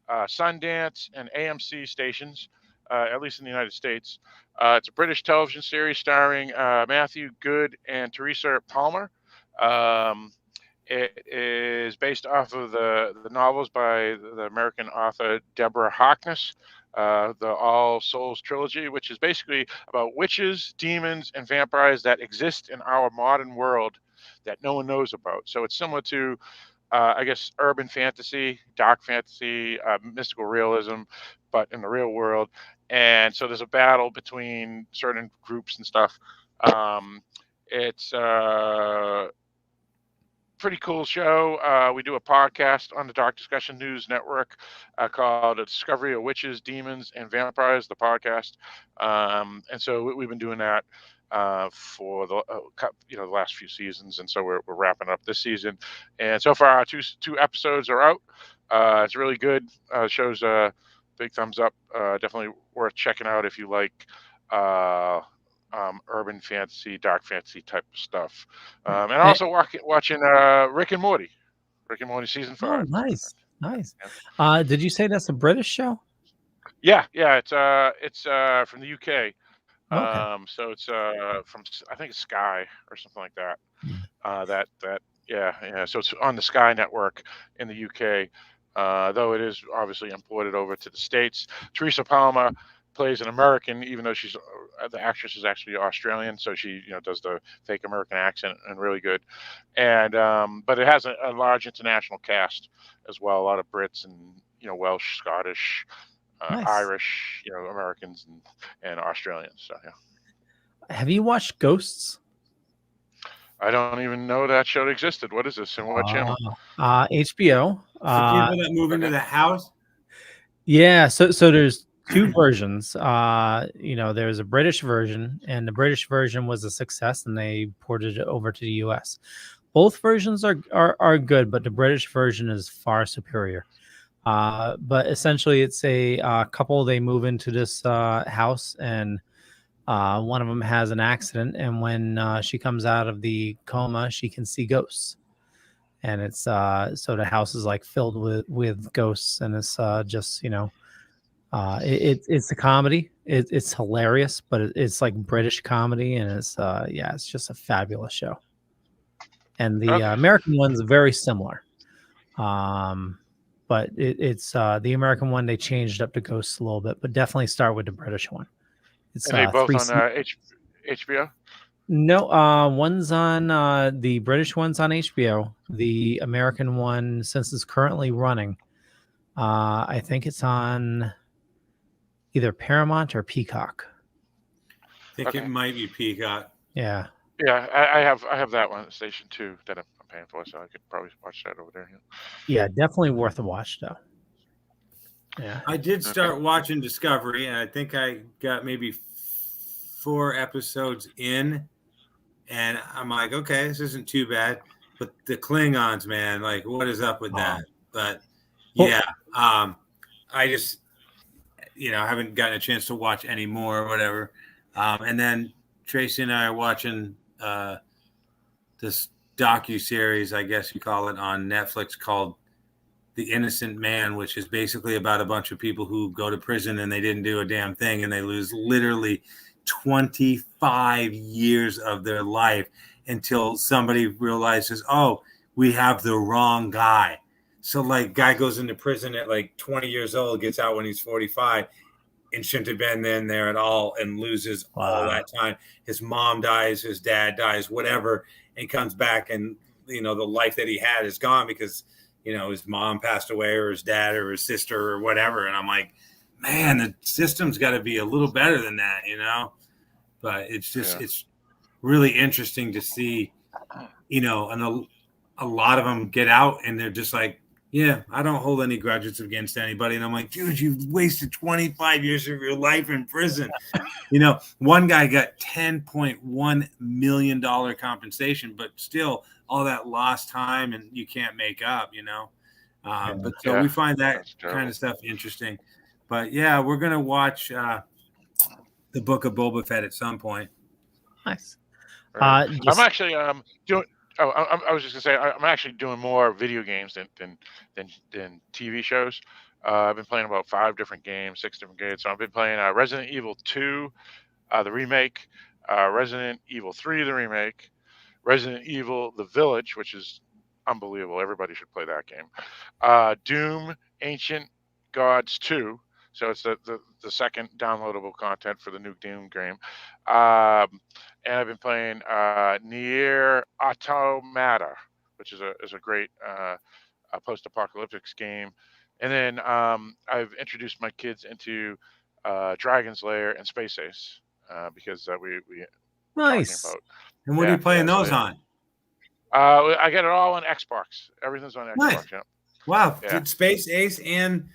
Sundance, and AMC stations, at least in the United States. It's a British television series starring Matthew Goode and Teresa Palmer. It is based off of the novels by the American author Deborah Harkness, the All Souls trilogy, which is basically about witches, demons, and vampires that exist in our modern world that no one knows about. So it's similar to, I guess, urban fantasy, dark fantasy, mystical realism, but in the real world. And so there's a battle between certain groups and stuff. It's pretty cool show. We do a podcast on the Dark Discussion News Network called "The Discovery of Witches, Demons, and Vampires," the podcast. And so we've been doing that for the last few seasons, and so we're wrapping up this season. And so far, our two episodes are out. It's really good. Show's big thumbs up. Definitely worth checking out if you like urban fantasy, dark fantasy type of stuff. And also watching Rick and Morty season 5. Oh, nice. Yeah. Did you say that's a British show? Yeah, it's from the UK. Okay. So it's from, I think it's Sky or something like that. So it's on the Sky network in the UK. Though it is obviously imported over to the States. Teresa Palmer plays an American, even though she's the actress is actually Australian, so she does the fake American accent and really good. And but it has a large international cast as well, a lot of Brits and Welsh, Scottish, nice. Irish, Americans and Australians. So yeah. Have you watched Ghosts? I don't even know that show existed. What is this and what channel? HBO. The people that move into the house. Yeah, so there's two versions. There's a British version, and the British version was a success, and they ported it over to the US. Both versions are good, but the British version is far superior. But essentially, it's a couple. They move into this house, and one of them has an accident, and when she comes out of the coma, she can see ghosts. And it's so the house is like filled with ghosts, and it's just it's a comedy. It's hilarious, but it's like British comedy, and it's just a fabulous show. And the American one's very similar, but it's the American one they changed up the ghosts a little bit, but definitely start with the British one. It's and they both on HBO. No, one's on the British one's on HBO. The American one, since it's currently running, I think it's on either Paramount or Peacock. I think it might be Peacock. Yeah. Yeah, I have that one, Station 2, that I'm paying for, so I could probably watch that over there. Yeah, definitely worth a watch, though. Yeah. I did start watching Discovery, and I think I got maybe 4 episodes in, and I'm like, okay, this isn't too bad. But the Klingons, man, like, what is up with that? But yeah, I haven't gotten a chance to watch any more or whatever. And then Tracy and I are watching this docu-series, I guess you call it, on Netflix called The Innocent Man, which is basically about a bunch of people who go to prison and they didn't do a damn thing, and they lose literally 25 years of their life until somebody realizes, oh, we have the wrong guy. So like guy goes into prison at like 20 years old, gets out when he's 45 and shouldn't have been in there at all, and loses all that time. His mom dies, his dad dies, whatever, and comes back, and the life that he had is gone because his mom passed away, or his dad, or his sister, or whatever. And I'm like, man, the system's got to be a little better than that, But it's just it's really interesting to see, and a lot of them get out and they're just like, yeah, I don't hold any grudges against anybody. And I'm like, dude, you've wasted 25 years of your life in prison. One guy got $10.1 million compensation, but still all that lost time and you can't make up, But so we find that kind of stuff interesting. But yeah, we're going to watch the Book of Boba Fett at some point. Nice. I'm actually doing. Oh, I was just gonna say I'm actually doing more video games than TV shows. I've been playing about 6 different games. So I've been playing Resident Evil 2, the remake, Resident Evil 3, the remake, Resident Evil: The Village, which is unbelievable. Everybody should play that game. Doom: Ancient Gods 2. So it's the second downloadable content for the new Doom game. And I've been playing Nier Automata, which is a great post-apocalyptic game. And then I've introduced my kids into Dragon's Lair and Space Ace because we nice. About, and what are you playing those on? I got it all on Xbox. Everything's on Xbox. Nice. Yeah. Wow. Yeah. Space Ace and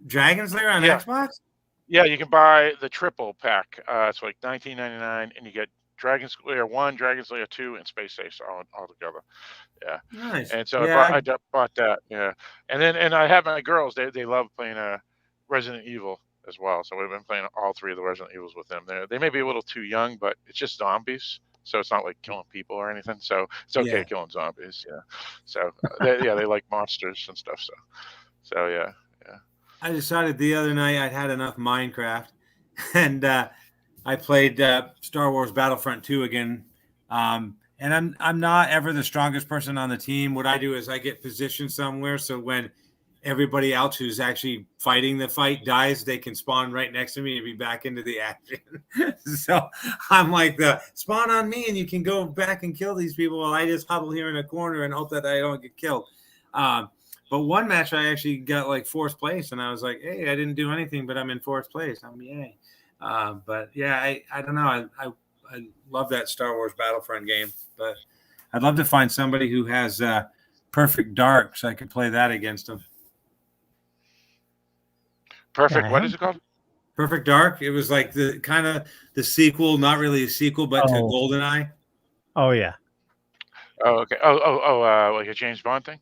Dragon's Lair on Xbox? Yeah, you can buy the triple pack. It's like $19.99, and you get Dragon's Lair 1, Dragon's Lair 2, and Space Ace all together. Yeah. Nice. And so I bought that. Yeah. And I have my girls. They love playing Resident Evil as well. So we've been playing all 3 of the Resident Evils with them. They may be a little too young, but it's just zombies. So it's not like killing people or anything. So it's okay killing zombies. Yeah. So they like monsters and stuff. So yeah. I decided the other night I'd had enough Minecraft, and I played Star Wars Battlefront 2 again. And I'm not ever the strongest person on the team. What I do is I get positioned somewhere so when everybody else who's actually fighting the fight dies, they can spawn right next to me and be back into the action. So I'm like, spawn on me and you can go back and kill these people while I just huddle here in a corner and hope that I don't get killed. But one match I actually got like 4th place, and I was like, hey, I didn't do anything, but I'm in 4th place. Yay. But yeah, I don't know. I love that Star Wars Battlefront game, but I'd love to find somebody who has Perfect Dark so I could play that against them. Perfect. What is it called? Perfect Dark. It was like the kind of the sequel, not really a sequel, but to GoldenEye. Oh yeah. Oh okay. Like a James Bond thing.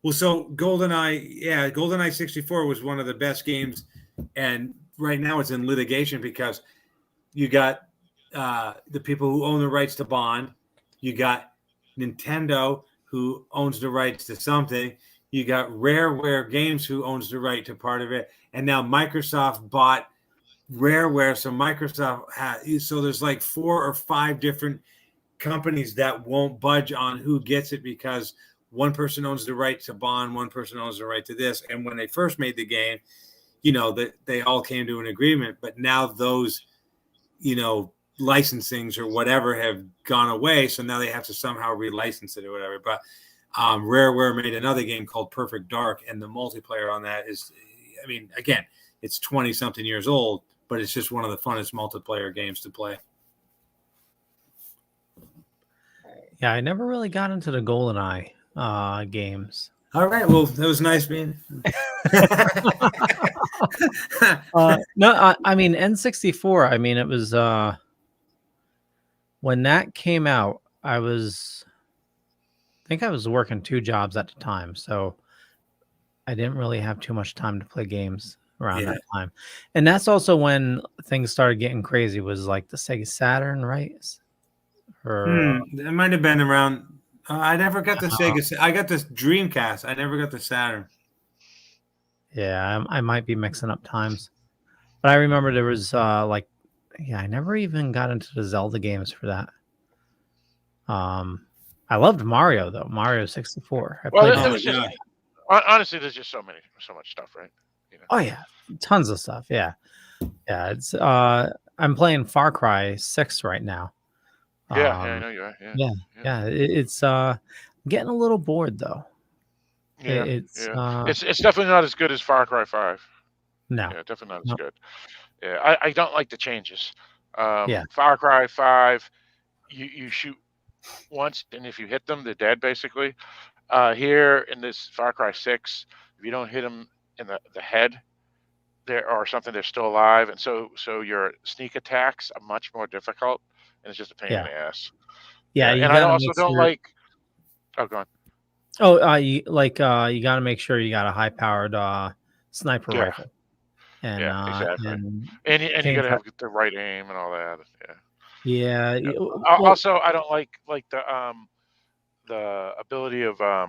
Well, so GoldenEye 64 was one of the best games, and right now it's in litigation because you got the people who own the rights to Bond, you got Nintendo who owns the rights to something, you got Rareware Games who owns the right to part of it, and now Microsoft bought Rareware, so Microsoft so there's like 4 or 5 different companies that won't budge on who gets it because one person owns the right to Bond, one person owns the right to this. And when they first made the game, that they all came to an agreement. But now those, licensings or whatever have gone away. So now they have to somehow relicense it or whatever. But Rareware made another game called Perfect Dark. And the multiplayer on that is, again, it's 20-something years old, but it's just one of the funnest multiplayer games to play. Yeah, I never really got into the GoldenEye games. All right, well, that was nice being. No, I mean N64. I mean, it was when that came out. I think I was working 2 jobs at the time, so I didn't really have too much time to play games around that time. And that's also when things started getting crazy, was like the Sega Saturn, right? Or it might have been around. I never got the Sega. I got this Dreamcast. I never got the Saturn. Yeah, I might be mixing up times. But I remember there was I never even got into the Zelda games for that. I loved Mario though. Mario 64. Honestly, there's just so much stuff, right? You know? Oh yeah, tons of stuff. Yeah. It's I'm playing Far Cry 6 right now. I know you are. Yeah. It's getting a little bored though. It's definitely not as good as Far Cry 5. No. Yeah, definitely not as good. Yeah, I don't like the changes. Far Cry 5, you shoot once, and if you hit them, they're dead, basically. Here in this Far Cry 6, if you don't hit them in the head there or something, they're still alive. And so your sneak attacks are much more difficult, and it's just a pain in the ass. Yeah, and I also don't like... Oh, go on. Oh, you got to make sure you got a high-powered sniper rifle. And, exactly. And you got to have the right aim and all that. Yeah. Also, I don't like the ability of the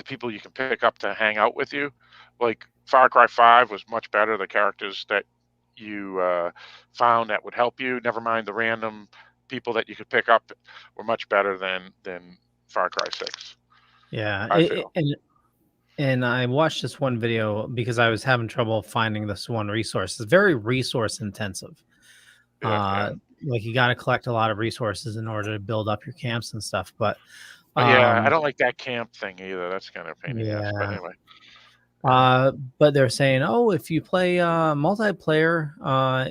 people you can pick up to hang out with you. Like Far Cry 5 was much better. The characters that you found that would help you, never mind the random people that you could pick up, were much better than Far Cry 6. Yeah, and I watched this one video because I was having trouble finding this one resource. It's very resource intensive. Like you got to collect a lot of resources in order to build up your camps and stuff. But I don't like that camp thing either. That's kind of a pain in the ass. But anyway. But they're saying, if you play multiplayer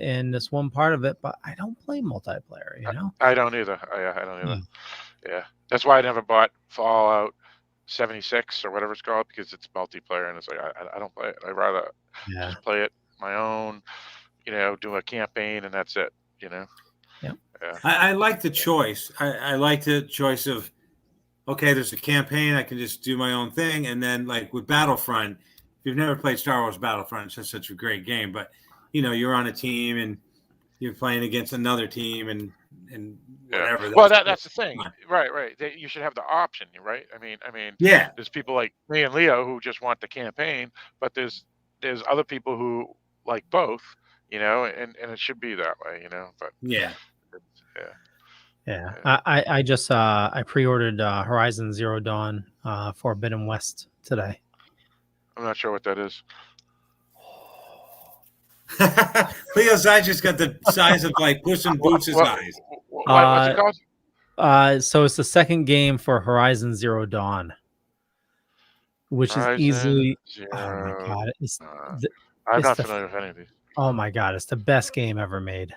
in this one part of it, but I don't play multiplayer, you know? I don't either. I don't either. Yeah. That's why I never bought Fallout 76 or whatever it's called, because it's multiplayer, and it's like I don't play it. I'd rather just play it my own, do a campaign, and that's it, Yeah. I like the choice. I like the choice of, okay, there's a campaign, I can just do my own thing. And then like with Battlefront, if you've never played Star Wars Battlefront, it's just such a great game. But you're on a team and you're playing against another team and whatever. Well, that's the thing, right? You should have the option, right? I mean, there's people like me and Leo who just want the campaign, but there's other people who like both, and it should be that way, But I just I pre-ordered Horizon Zero Dawn Forbidden West today. I'm not sure what that is. Leo's eyes just got the size of like Puss in Boots' eyes. What's it called? So it's the second game for Horizon Zero Dawn, which is easily. Oh my god! I'm not familiar with any of these. Oh my god! It's the best game ever made.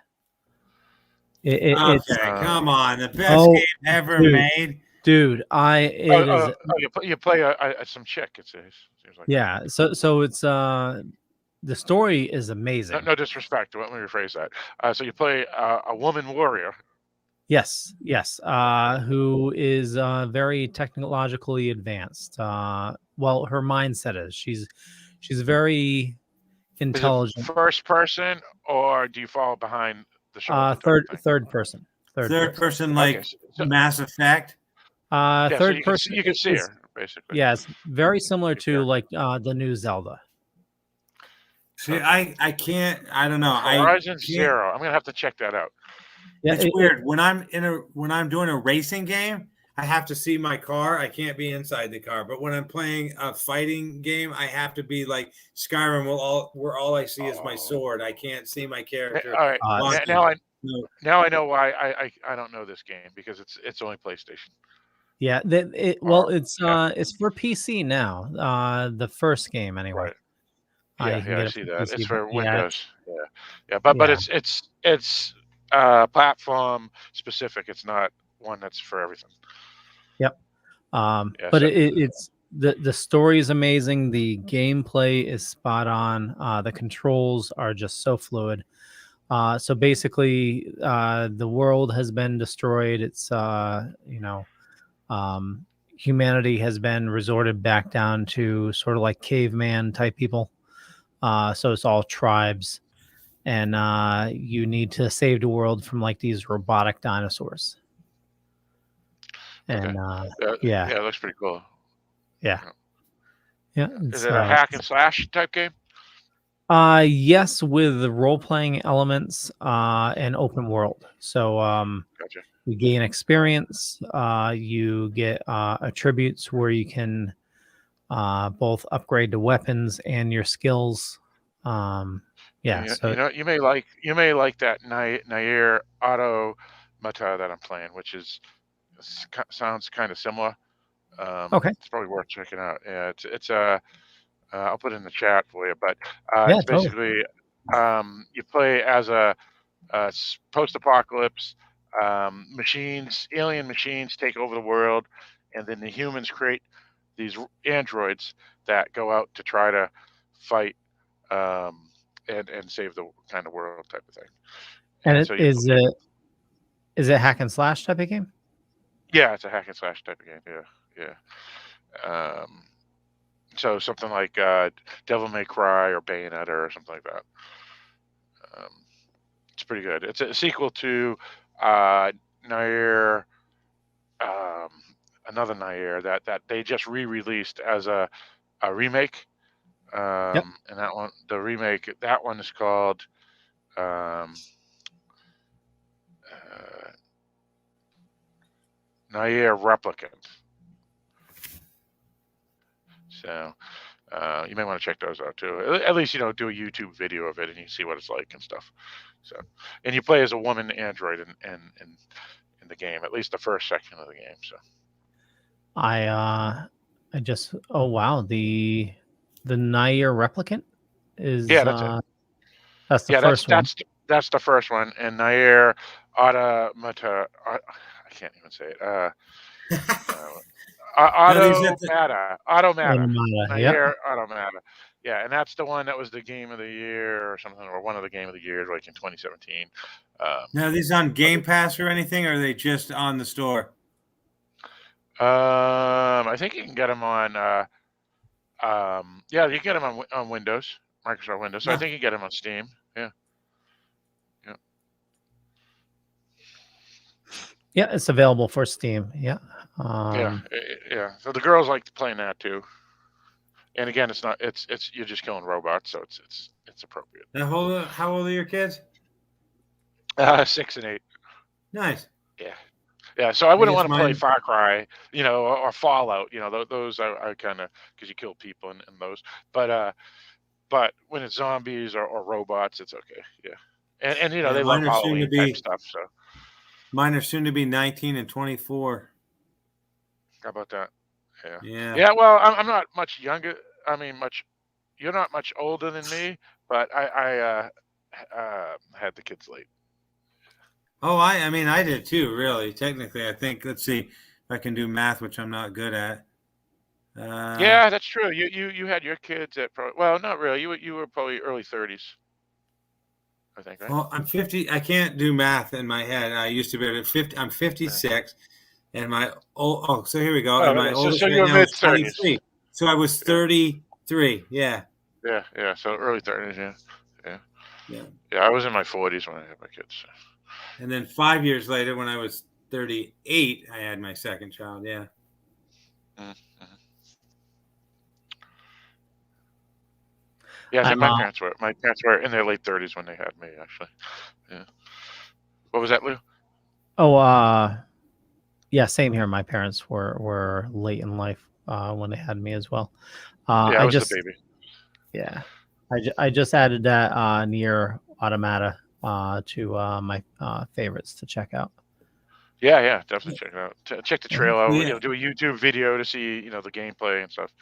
Come on, the best game ever made, dude. You play some chick. It seems like. So it's the story is amazing. No disrespect. Let me rephrase that. So you play a woman warrior. Yes. Who is very technologically advanced. Well, her mindset is she's very intelligent. First person, or do you fall behind the shoulder? Third person. Third person, like Mass Effect. Third person. You can see her basically. Yes, very similar to like the new Zelda. See, I can't. I don't know. Horizon Zero. I'm gonna have to check that out. Yeah, it's weird when I'm doing a racing game. I have to see my car. I can't be inside the car. But when I'm playing a fighting game, I have to be like Skyrim, where all I see is my sword. I can't see my character. All right. Now I know why I don't know this game, because it's only PlayStation. Yeah. It's for PC now. The first game anyway. Right. I see that. It's for Windows. But it's platform specific. It's not one that's for everything. Yep. But it's the story is amazing. The gameplay is spot on. The controls are just so fluid. So basically, the world has been destroyed. It's humanity has been resorted back down to sort of like caveman type people. So it's all tribes, and you need to save the world from like these robotic dinosaurs. And yeah, it looks pretty cool. Yeah. Is it a hack and slash type game? Yes, with the role-playing elements and open world. So Gotcha. you gain experience. You get attributes where you can both upgrade the weapons and your skills. So you may like that Nair Automata that I'm playing, which sounds kind of similar. Okay, it's probably worth checking out. Yeah, it's I'll put it in the chat for you, but yeah, it's basically you play as a post-apocalypse. Alien machines take over the world, and then the humans create these androids that go out to try to fight and save the kind of world type of thing. And is it hack and slash type of game? Yeah, it's a hack and slash type of game. Yeah. So something like Devil May Cry or Bayonetta or something like that. It's pretty good. It's a sequel to Nair, another Nair that they just re-released as a remake. And the remake, that one is called Nair Replicant. So you may want to check those out too. At least, do a YouTube video of it and you see what it's like and stuff. So, and you play as a woman android in the game, at least the first section of the game. So, I just the Nair Replicant is that's the first one. That's the first one, and Nair Automata. I can't even say it. Automata. Nair Automata. Yeah, and that's the one that was the game of the year or something, or one of the game of the years, like in 2017. Now, are these on Game Pass or anything, or are they just on the store? I think you can get them on. You can get them on Windows, Microsoft Windows. So I think you can get them on Steam. Yeah. Yeah, it's available for Steam. Yeah. Yeah. So the girls like playing that too. And again, it's not. It's you're just killing robots, so it's appropriate. Now, how old are your kids? 6 and 8. Nice. Yeah. So I wouldn't want to play Far Cry, or Fallout. Those I kind of, because you kill people in those. But when it's zombies or robots, it's okay. Yeah. And they love Halloween type stuff. So mine are soon to be 19 and 24. How about that? Yeah. Yeah. Well, I'm not much younger. I mean, you're not much older than me, but I had the kids late. Oh, I did too, really. Technically, I think, let's see if I can do math, which I'm not good at. Yeah, that's true. You had your kids at not really. You were probably early 30s, I think, right? Well, I'm 50. I can't do math in my head. I used to be able to 50. I'm 56, and so here we go. And my oldest so you're mid 30s. So I was 33. Yeah. Yeah. So early 30s. Yeah. I was in my 40s when I had my kids. So. And then 5 years later, when I was 38, I had my second child. Yeah. Mm-hmm. Yeah, so my parents were in their late 30s when they had me, actually. Yeah. What was that, Lou? Oh, yeah, same here. My parents were late in life when they had me as well. I was the baby. Yeah. I just added that Nair Automata to my favorites to check out. Yeah, definitely check it out. Check the trailer out. Do a YouTube video to see, the gameplay and stuff.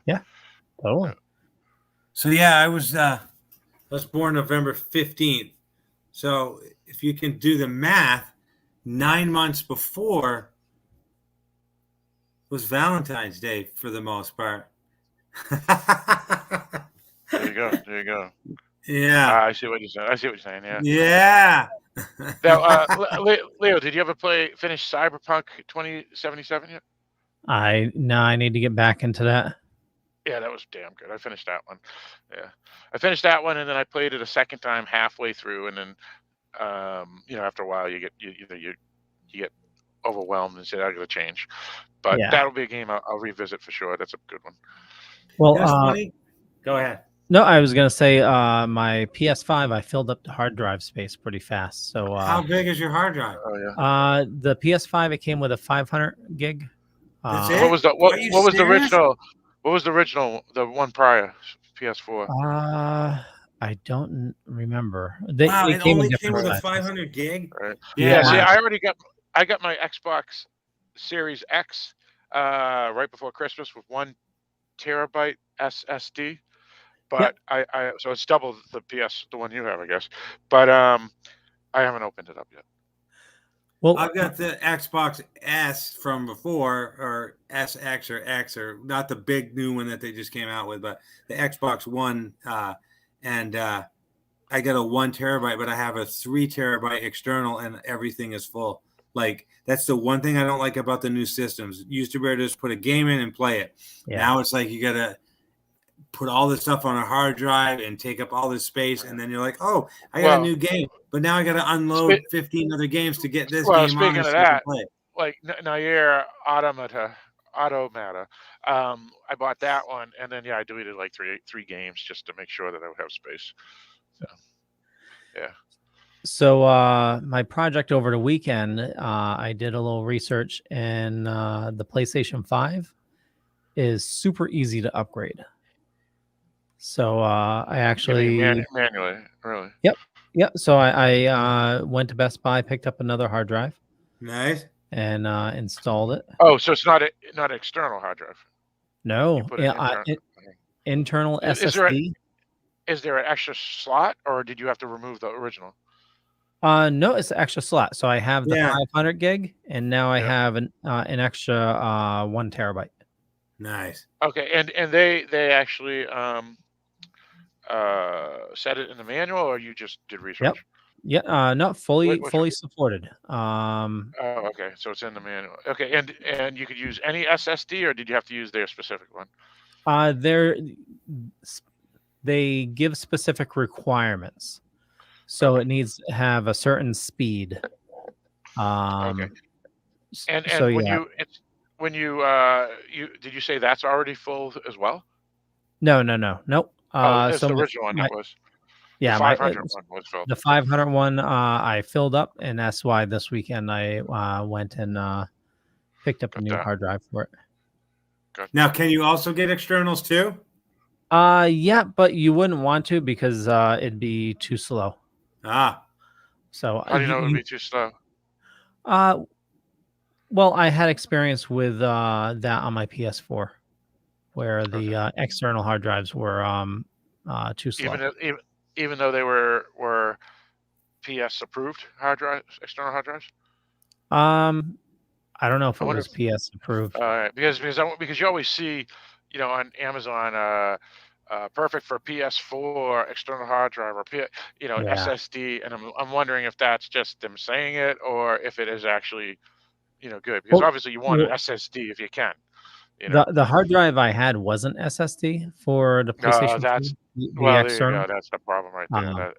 Yeah, totally. So I was born November 15th. So if you can do the math, 9 months before was Valentine's Day for the most part. There you go. Yeah. I see what you're saying. Yeah. Yeah. Now, Leo, did you ever finish Cyberpunk 2077 yet? I need to get back into that. Yeah, that was damn good. I finished that one. Yeah, I finished that one, and then I played it a second time halfway through, and then after a while you get overwhelmed and say I got to change. But that'll be a game I'll revisit for sure. That's a good one. Well, go ahead. No, I was gonna say my PS5. I filled up the hard drive space pretty fast. So how big is your hard drive? Oh yeah. The PS5 it came with a 500 gig. That's it? What was the original? What was the original? The one prior PS4. I don't remember. It only came with a 500 gig. Right. Yeah. See, I got my Xbox Series X right before Christmas with 1 terabyte SSD. But so it's double the one you have, I guess. But I haven't opened it up yet. Well, I've got the Xbox S from before, or SX or X, or not the big new one that they just came out with, but the Xbox One, and I got a 1 terabyte, but I have a 3 terabyte external, and everything is full. Like, that's the one thing I don't like about the new systems. Used to be able to just put a game in and play it. Yeah. Now it's like you got to put all this stuff on a hard drive and take up all this space, and then you're like, oh, I got a new game, but now I got to unload 15 other games to get this game on. Speaking of that, like Nair Automata, I bought that one, and then I deleted like three games just to make sure that I would have space. So, yeah. So my project over the weekend, I did a little research, and the PlayStation 5 is super easy to upgrade. So I actually manually, really. Yep. So I went to Best Buy, picked up another hard drive. Nice. And installed it. Oh, so it's not an external hard drive. No. Internal SSD. Is there an extra slot, or did you have to remove the original? No, it's an extra slot. So I have the 500 gig, and now I have an extra 1 terabyte. Nice. Okay, and they actually set it in the manual, or you just did research? Yep. Yeah, not fully supported. Oh, okay. So it's in the manual. Okay, and you could use any SSD, or did you have to use their specific one? They give specific requirements, so it needs to have a certain speed. Okay. And so when you did you say that's already full as well? No. Nope. It's the original one. It was. Yeah, the 500 one was filled. The 500 one I filled up, and that's why this weekend I went and picked up a new hard drive for it. Good. Now, can you also get externals too? Yeah, but you wouldn't want to because it'd be too slow. So how do you know it would be too slow? Well, I had experience with that on my PS4, where the external hard drives were too slow. Even though they were PS approved hard drives, external hard drives. I don't know if it was PS approved. Because you always see, on Amazon, perfect for PS4 external hard drive or SSD, and I'm wondering if that's just them saying it or if it is actually, good. Because obviously you want an SSD if you can. The hard drive I had wasn't SSD for the PlayStation. That's the problem right there.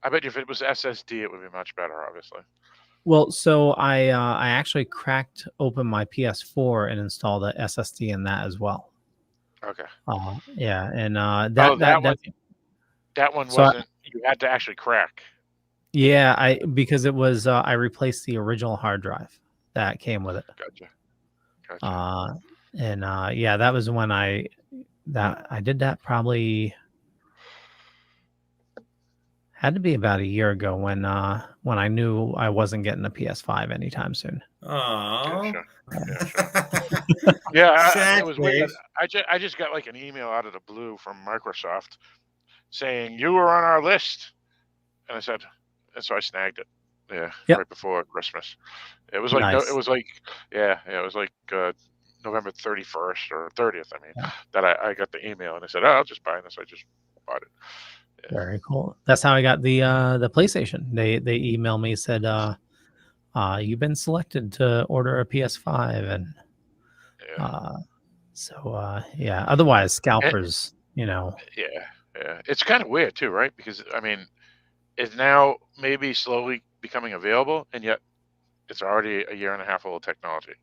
I bet you if it was SSD, it would be much better, obviously. Well, so I actually cracked open my PS4 and installed a SSD in that as well. Okay. Yeah, and that one wasn't. You had to actually crack. Yeah, because it was I replaced the original hard drive that came with it. Gotcha. And that was when I did that, probably had to be about a year ago when I knew I wasn't getting a PS5 anytime soon. Oh, yeah, it was weird. I just got like an email out of the blue from Microsoft saying you were on our list, and so I snagged it. Yeah, right before Christmas. It was like nice. It was like November 31st or 30th. That I got the email, and I said, "Oh, I'll just buy this." I just bought it. Yeah. Very cool. That's how I got the PlayStation. They emailed me, said, "You've been selected to order a PS5," and Yeah. Yeah. Otherwise, scalpers, Yeah. It's kind of weird too, right? Because I mean, it's now maybe slowly becoming available, and yet it's already a year and a half old technology.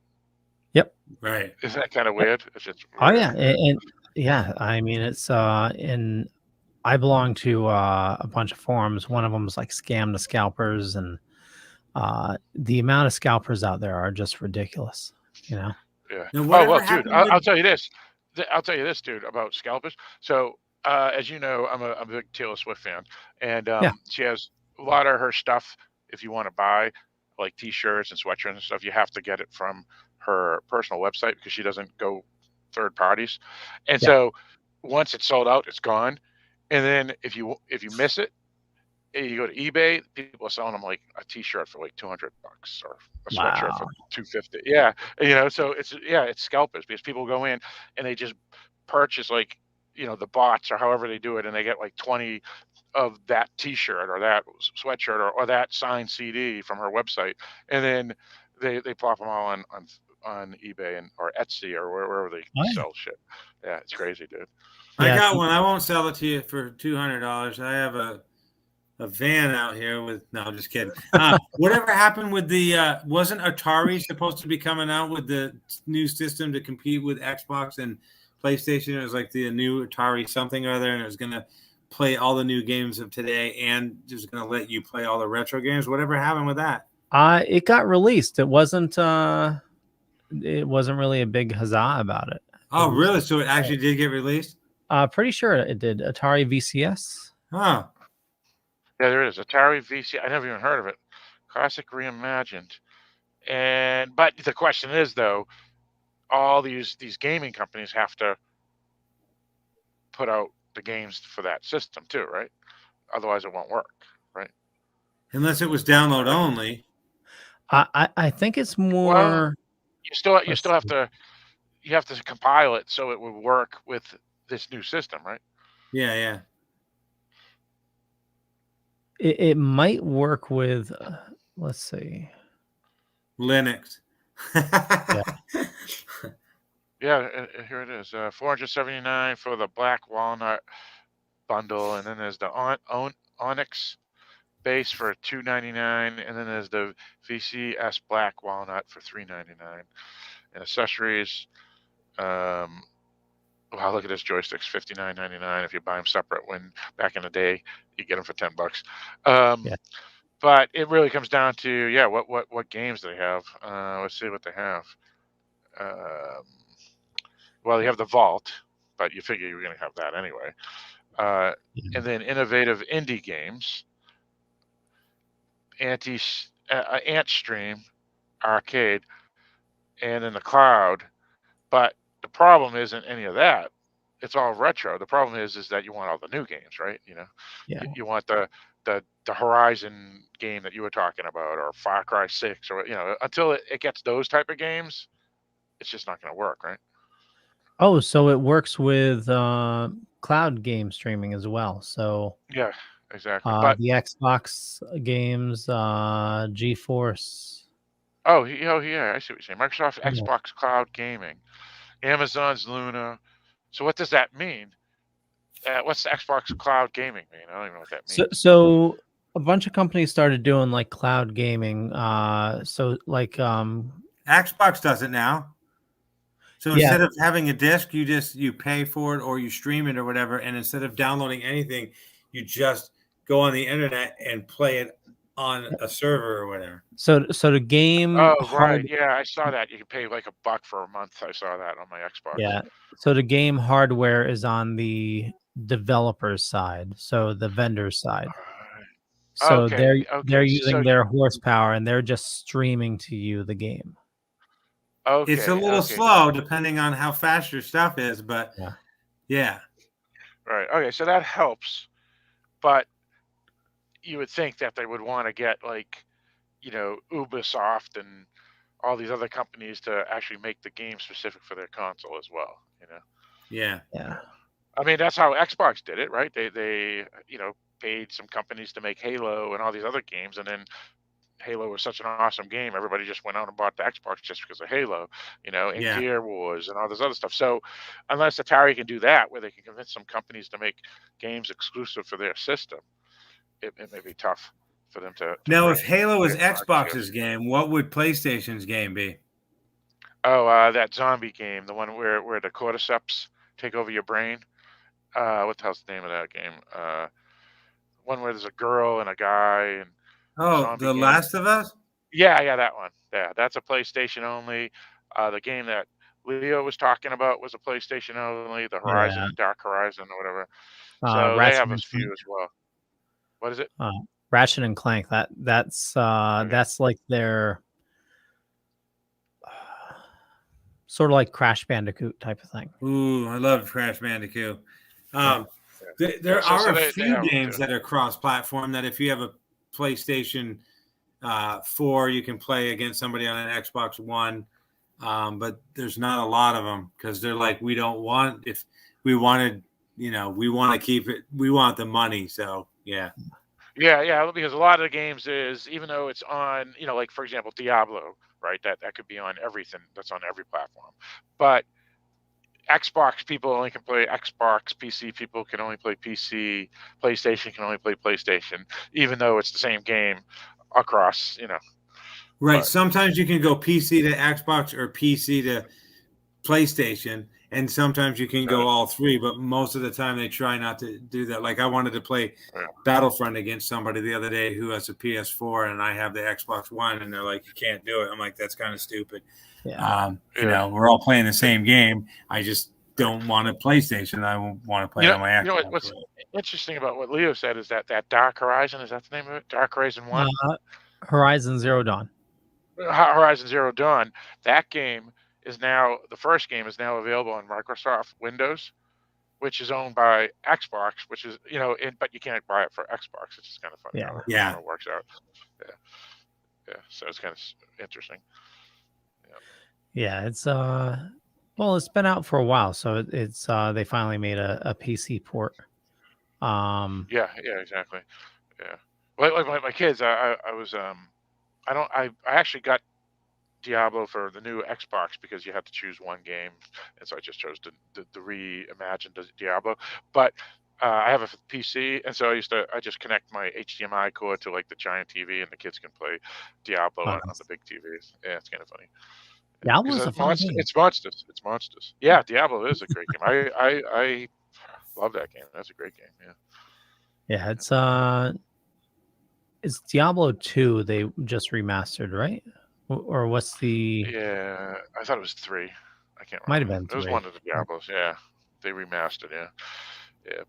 Yep. Right. Isn't that kind of weird? It's just Oh yeah, and yeah, I mean it's in I belong to a bunch of forums. One of them is like Scam the Scalpers, and the amount of scalpers out there are just ridiculous. You know. Yeah. Now, Oh whatever well, dude, happened with I'll tell you this. I'll tell you this, dude, about scalpers. So, as you know, I'm a big Taylor Swift fan, and Yeah. she has a lot of her stuff. If you want to buy like T-shirts and sweatshirts and stuff, you have to get it from her personal website because she doesn't go third parties. And Yeah. so, once it's sold out, it's gone. And then if you miss it, you go to eBay, people are selling them like a T-shirt for like $200 or a sweatshirt for Wow. $250. Yeah, so it's scalpers because people go in and they just purchase like the bots or however they do it, and they get like 20 of that T-shirt or that sweatshirt or that signed CD from her website, and then they plop them all on eBay or Etsy or wherever they sell shit. Yeah, it's crazy, dude. I got one. I won't sell it to you for $200. I have a van out here with no, I'm just kidding. Whatever happened with the wasn't Atari supposed to be coming out with the new system to compete with Xbox and PlayStation? It was like the new Atari something or other, and it was gonna play all the new games of today and just gonna let you play all the retro games. Whatever happened with that? It got released. It wasn't really a big huzzah about it. Oh, really? So it actually did get released? Pretty sure it did. Atari VCS. Huh. Yeah, there is Atari VC. I never even heard of it. Classic reimagined. But the question is though, all these gaming companies have to put out the games for that system too, right? Otherwise, it won't work, right? Unless it was download only. I think it's more. Well, you still have to compile it so it would work with this new system, right? Yeah. It might work with, let's see, Linux. Yeah, here it is. $479 for the Black Walnut bundle, and then there's the Onyx base for $299, and then there's the VCS Black Walnut for $399, and accessories. Wow, look at this joysticks, $59.99 if you buy them separate. When back in the day, you get them for $10. But it really comes down to what games they have. Let's see what they have. Well, you have the Vault, but you figure you're going to have that anyway. And then innovative indie games, Antstream Arcade, and then the cloud. But the problem isn't any of that. It's all retro. The problem is that you want all the new games, right? You want the Horizon game that you were talking about, or Far Cry 6, or until it gets those type of games, it's just not going to work, right? Oh, so it works with cloud game streaming as well. So yeah, exactly. But the Xbox games, GeForce. Oh yeah, I see what you're saying. Microsoft Xbox Cloud Gaming, Amazon's Luna. So what does that mean? What's the Xbox Cloud Gaming mean? I don't even know what that means. So a bunch of companies started doing like cloud gaming. So like Xbox does it now. So instead of having a disc, you pay for it or you stream it or whatever, and instead of downloading anything, you just go on the internet and play it on a server or whatever. So the game. Oh right, yeah, I saw that. You can pay like $1 for a month. I saw that on my Xbox. Yeah. So the game hardware is on the developer's side, so the vendor's side. So they're using their horsepower and they're just streaming to you the game. Okay. It's a little slow depending on how fast your stuff is, but yeah. Right. Okay, so that helps. But you would think that they would want to get like, Ubisoft and all these other companies to actually make the game specific for their console as well, Yeah. I mean, that's how Xbox did it, right? They paid some companies to make Halo and all these other games, and then Halo was such an awesome game. Everybody just went out and bought the Xbox just because of Halo, and Gear Wars and all this other stuff. So unless Atari can do that, where they can convince some companies to make games exclusive for their system, it may be tough for them to now, if Halo was Xbox's game, what would PlayStation's game be? Oh, that zombie game, the one where the cordyceps take over your brain. What the hell's the name of that game? One where there's a girl and a guy and The Last of Us? Yeah, that one. Yeah, that's a PlayStation only. The game that Leo was talking about was a PlayStation only. The Horizon, Dark Horizon, or whatever. So they have a few as well. What is it? Ratchet and Clank. That's like their sort of like Crash Bandicoot type of thing. Ooh, I love Crash Bandicoot. There are a few games that are cross-platform that if you have a PlayStation 4, you can play against somebody on an Xbox One, but there's not a lot of them because they're like, we don't want, if we wanted, we want to keep it, we want the money. So yeah, because a lot of the games is, even though it's on, like for example Diablo, right, that could be on everything, that's on every platform, but Xbox people only can play Xbox, PC people can only play PC, PlayStation can only play PlayStation, even though it's the same game across, Right. But sometimes you can go PC to Xbox or PC to PlayStation, and sometimes you can go all three, but most of the time they try not to do that. Like I wanted to play Battlefront against somebody the other day who has a PS4 and I have the Xbox One, and they're like, you can't do it. I'm like, that's kind of stupid. We're all playing the same game. I just don't want a PlayStation. I want to play it on my Xbox. What's interesting about what Leo said is that Dark Horizon, is that the name of it? Dark Horizon 1? Horizon Zero Dawn. Horizon Zero Dawn. That game is now, the first game is now available on Microsoft Windows, which is owned by Xbox, which is, but you can't buy it for Xbox. It's just kind of funny how it works out. Yeah. So it's kind of interesting. Yeah, it's it's been out for a while, so it's they finally made a PC port. Yeah, exactly. Yeah. Like my kids, I actually got Diablo for the new Xbox because you had to choose one game, and so I just chose the reimagined Diablo. But I have a PC, and so I just connect my HDMI cord to like the giant TV, and the kids can play Diablo on the big TVs. Yeah, it's kind of funny. Diablo's a fun game. It's monstrous. Yeah, Diablo is a great game. I love that game. That's a great game. Yeah. Yeah, it's Diablo 2 they just remastered, right? Or what's the... Yeah, I thought it was 3. I can't remember. Might have been 3. It was one of the Diablos, yeah. They remastered, yeah.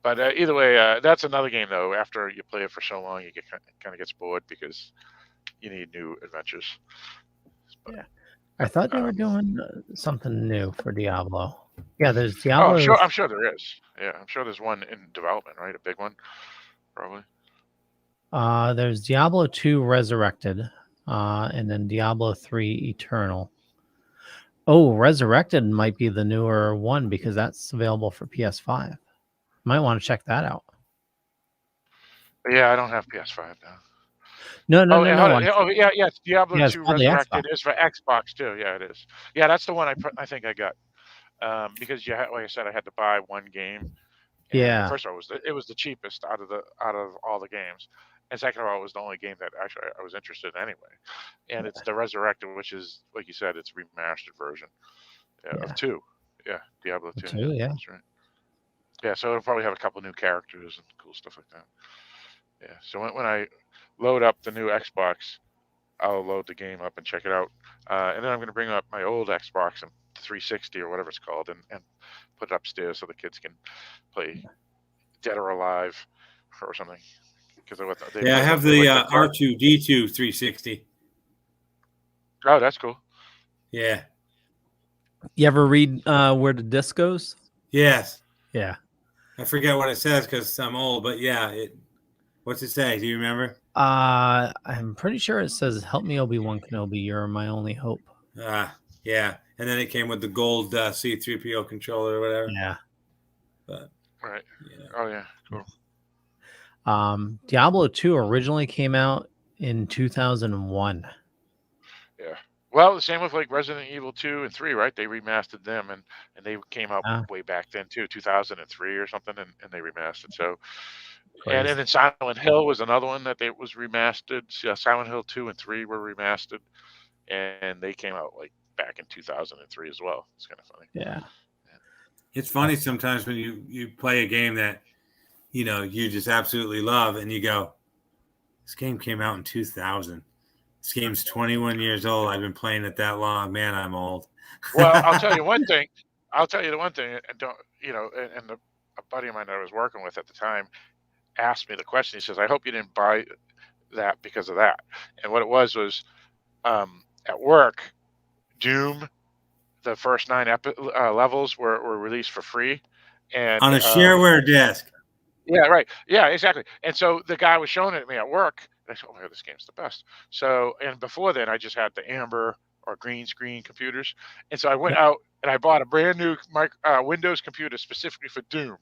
But either way, that's another game, though. After you play it for so long, you kind of gets bored because you need new adventures. But, yeah. I thought they were doing something new for Diablo. Yeah, there's Diablo. Oh, I'm sure there is. Yeah, I'm sure there's one in development, right? A big one, probably. There's Diablo 2 Resurrected, and then Diablo 3 Eternal. Oh, Resurrected might be the newer one because that's available for PS5. Might want to check that out. Yeah, I don't have PS5 now. No. Yeah, it's Diablo 2 Resurrected is for Xbox too. Yeah, it is. Yeah, that's the one I think I got. Because like I said, I had to buy one game. Yeah. First of all, it was the cheapest out of all the games, and second of all, it was the only game that actually I was interested in anyway. And it's the Resurrected, which is, like you said, it's a remastered version of 2. Yeah, Diablo 2. 2, yeah. That's right. Yeah, so it'll probably have a couple new characters and cool stuff like that. Yeah. So when I load up the new Xbox, I'll load the game up and check it out, and then I'm going to bring up my old Xbox and 360 or whatever it's called, and put it upstairs so the kids can play Dead or Alive or something. Because I have the R2D2 360. Oh, that's cool. Yeah. You ever read Where the Disc Goes? Yes. Yeah. I forget what it says because I'm old, but yeah. What's it say? Do you remember? I'm pretty sure it says, "Help me, Obi-Wan Kenobi. You're my only hope." Yeah. And then it came with the gold C-3PO controller or whatever. Yeah. But Oh yeah, cool. Diablo 2 originally came out in 2001. Yeah. Well, the same with like Resident Evil 2 and 3, right? They remastered them, and they came out way back then too, 2003 or something, and they remastered. So, and then Silent Hill was another one that was remastered. Silent Hill 2 and 3 were remastered, and they came out like back in 2003 as well. It's kind of funny. Yeah. It's funny sometimes when you play a game that, you know, you just absolutely love, and you go, this game came out in 2000. This game's 21 years old. I've been playing it that long. Man, I'm old. Well, I'll tell you one thing. And don't, you know, and a buddy of mine that I was working with at the time asked me the question. He says, I hope you didn't buy that because of that. And what it was at work, Doom, the first 9 levels were released for free. And on a shareware disc. Yeah, right. Yeah, exactly. And so the guy was showing it to me at work. And I said, oh, this game's the best. So, and before then, I just had the amber or green screen computers. And so I went out and I bought a brand new Windows computer specifically for Doom.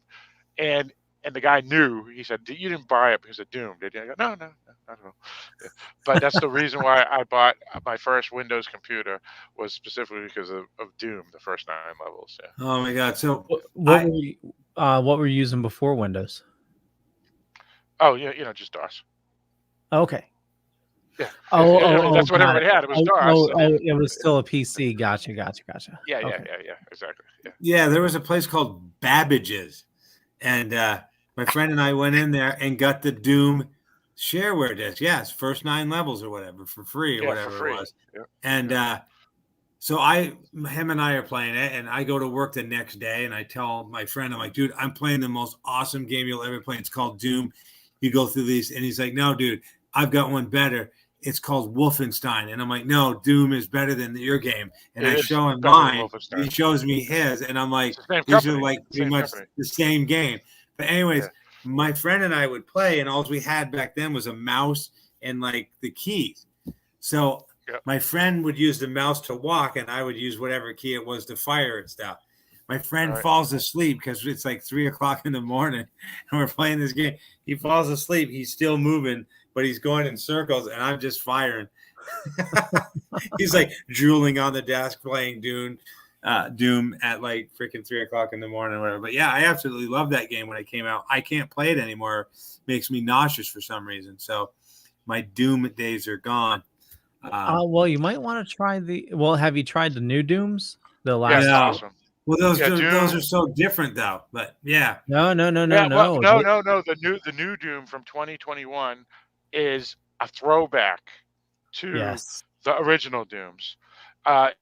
And the guy knew. He said, you didn't buy it because of Doom, did you? I go, no, not at all. Yeah. But that's the reason why I bought my first Windows computer, was specifically because of Doom, the first 9 levels. Yeah. Oh, my God. So what were you using before Windows? Oh, yeah, you know, just DOS. Okay. Yeah. That's what everybody had. It was DOS. It was still a PC. Gotcha. Yeah, okay. yeah, exactly. Yeah, there was a place called Babbage's, and my friend and I went in there and got the Doom shareware disc. Yes, first 9 levels or whatever for free or whatever it was. Yeah. And so him and I are playing it, and I go to work the next day, and I tell my friend, I'm like, dude, I'm playing the most awesome game you'll ever play. It's called Doom. You go through these, and he's like, no, dude, I've got one better. It's called Wolfenstein. And I'm like, no, Doom is better than your game. And I show him mine. He shows me his, and I'm like, these are like pretty much the same game. But anyways, my friend and I would play, and all we had back then was a mouse and like the keys. So my friend would use the mouse to walk, and I would use whatever key it was to fire and stuff. My friend falls asleep because it's like 3:00 in the morning, and we're playing this game. He falls asleep. He's still moving, but he's going in circles, and I'm just firing. He's like drooling on the desk playing Doom at like freaking 3:00 in the morning or whatever. But yeah, I absolutely love that game when it came out. I can't play it anymore. It makes me nauseous for some reason. So my Doom days are gone. Well, you might want to try have you tried the new Dooms? The last awesome. Well, those are so different though. But yeah. No. No. The new Doom from 2021 is a throwback to the original Dooms.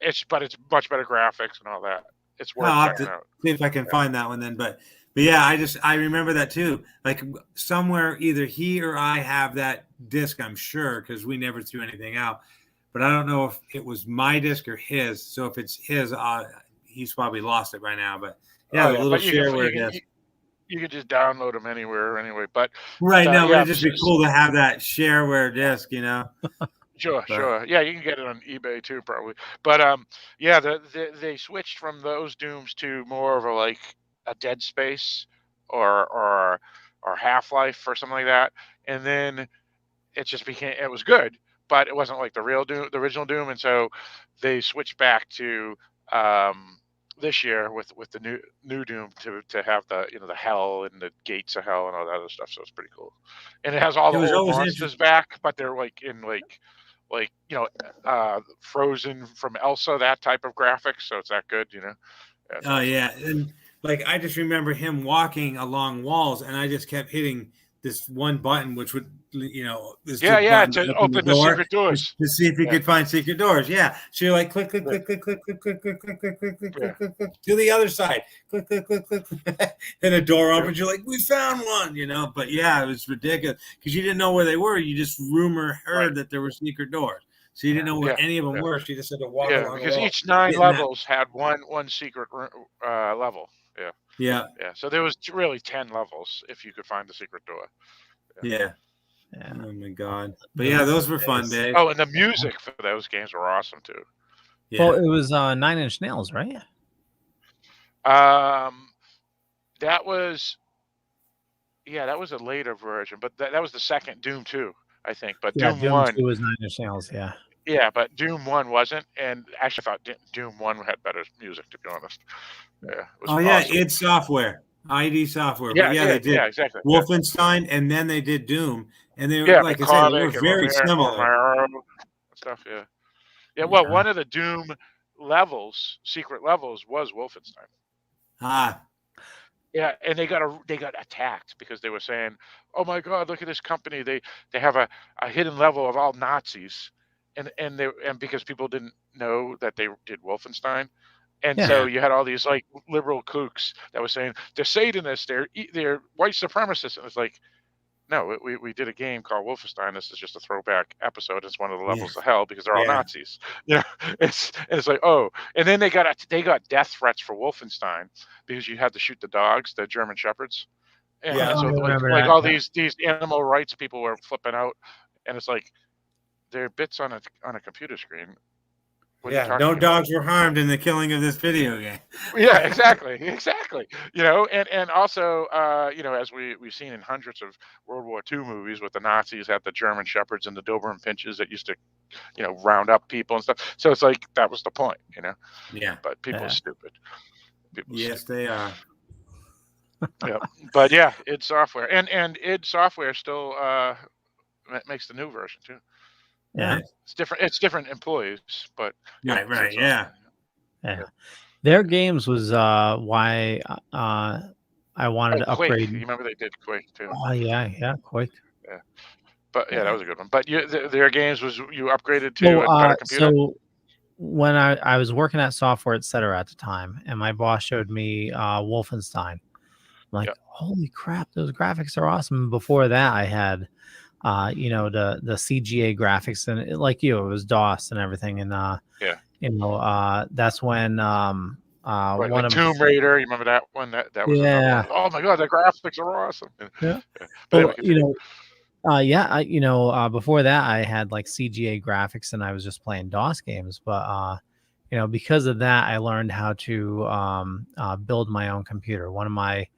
It's much better graphics and all that. It's worth checking out. See if I can find that one then. But yeah, I remember that too. Like somewhere, either he or I have that disc, I'm sure, because we never threw anything out. But I don't know if it was my disc or his. So if it's his, he's probably lost it by now. But yeah, the little shareware disc. You could just download them anywhere, anyway. But it'd just be cool to have that shareware disc, you know. Sure. Yeah, you can get it on eBay too, probably. But they switched from those Dooms to more of a Dead Space or Half-Life or something like that, and then it was good, but it wasn't like the original Doom, and so they switched back to this year with the new Doom to have the hell and the gates of hell and all that other stuff. So it's pretty cool, and it has all the old monsters back, but they're Frozen from Elsa, that type of graphics. So it's that good, you know. Oh yeah, and I just remember him walking along walls, and I just kept hitting this one button, which would, to open the secret doors to see if you could find secret doors. Yeah, so you're like click, click, click, click, click, click, click, click, click, click, click, click, click, click to the other side. Click, click, click, click, then a door opens. You're like, we found one, you know. But yeah, it was ridiculous because you didn't know where they were. You just heard that there were secret doors. So you didn't know where any of them were. So you just had to walk along. Because each 9 levels had one secret level. Yeah. So there was really 10 levels if you could find the secret door. Yeah. Oh my God. But yeah, those were fun days. Oh, and the music for those games were awesome too. Yeah. Well, it was 9 Inch Nails, right? That was a later version, but that was the second Doom too. I think. But Yeah, Doom Doom 1, 2 was Nine Inch Nails. Yeah. yeah, but Doom 1 wasn't. And actually, I thought Doom 1 had better music, to be honest. Yeah, it was awesome. id Software, ID Software. Yeah, But yeah, they did exactly. Wolfenstein, and then they did Doom, and they were Yeah, like I said, they were Comic and very similar. Romero stuff. Yeah, yeah. Well, one of the Doom levels, secret levels, was Wolfenstein. Ah, Yeah, and they got attacked because they were saying, "Oh my God, look at this company! They have a hidden level of all Nazis," and because people didn't know that they did Wolfenstein, and so you had all these like liberal kooks that were saying they're Satanists, they're white supremacists, and it's like, no, we did a game called Wolfenstein. This is just a throwback episode. It's one of the levels of hell because they're all Nazis. Yeah, it's like, oh, and then they got death threats for Wolfenstein because you had to shoot the dogs, the German shepherds, and so like all these animal rights people were flipping out, and it's like they're bits on a computer screen. No dogs were harmed in the killing of this video game. Yeah, exactly. You know, and also, you know, as we've seen in hundreds of World War II movies, with the Nazis had the German shepherds and the Doberman pinches that used to, you know, round up people and stuff. So it's like that was the point, you know. Yeah. But people are stupid. They are. Yeah, but yeah, id Software and id Software still makes the new version too. Yeah, it's different. It's different employees, but right. Yeah. Their games was why I wanted to upgrade. Quake. You remember they did Quake too? Oh yeah, Quake. Yeah, but yeah, that was a good one. But their games was you upgraded to a better computer. So when I was working at Software Etc. at the time, and my boss showed me Wolfenstein, I'm like, holy crap, those graphics are awesome. Before that, I had. You know, the CGA graphics, and like you, it was DOS and everything, and you know, that's when one of Tomb Raider. You remember that one? That was oh my God, the graphics are awesome. Yeah. Well, you know, you know, before that I had like CGA graphics, and I was just playing DOS games, but you know, because of that, I learned how to build my own computer. One of my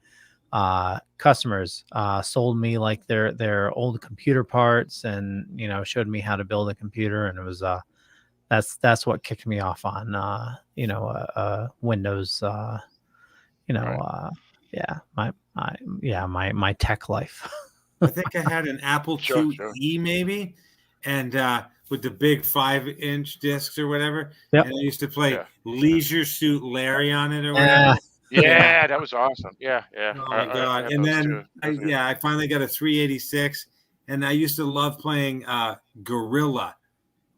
customers sold me like their old computer parts, and you know, showed me how to build a computer, and it was that's what kicked me off on you know, Windows, you know, my tech life. I think I had an Apple IIe maybe, and with the big 5-inch discs or whatever, and I used to play Leisure Suit Larry on it or whatever. Yeah, that was awesome. Yeah. Oh my God! And then I finally got a 386, and I used to love playing Gorilla,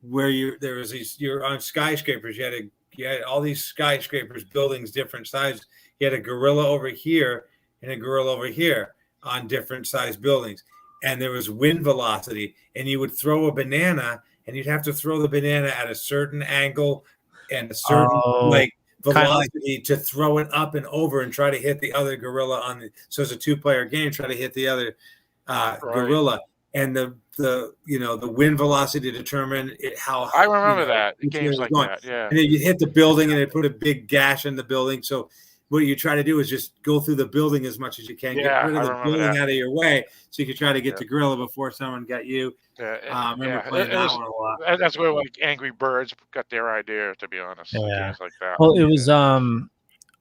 where you're on skyscrapers. You had all these skyscrapers, buildings, different sizes. You had a gorilla over here and a gorilla over here on different size buildings, and there was wind velocity, and you would throw a banana, and you'd have to throw the banana at a certain angle and a certain velocity to throw it up and over and try to hit the other gorilla on the. So it's a 2-player game. Try to hit the other gorilla, and the you know, the wind velocity to determine how. I remember that games like that. Yeah, and then you hit the building, and they put a big gash in the building. So what you try to do is just go through the building as much as you can, get rid of the building out of your way, so you can try to get to gorilla before someone got you. I remember playing that one a lot. That's where like Angry Birds got their idea, to be honest. Games like that. Well, it was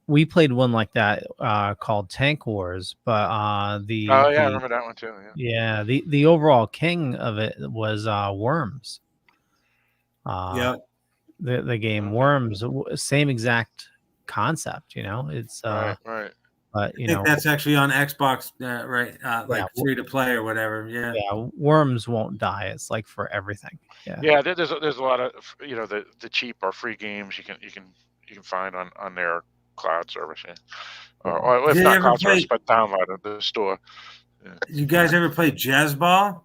we played one like that called Tank Wars, but I remember that one too. Yeah, the overall king of it was Worms. The game Worms, same exact concept, you know. It's right. But I think that's actually on Xbox, right? Like free to play or whatever. Yeah. Worms won't die. It's like for everything. There's a lot of, you know, the cheap or free games you can find on their cloud service. Or if not cloud service, but download at the store. You guys ever play Jazz Ball?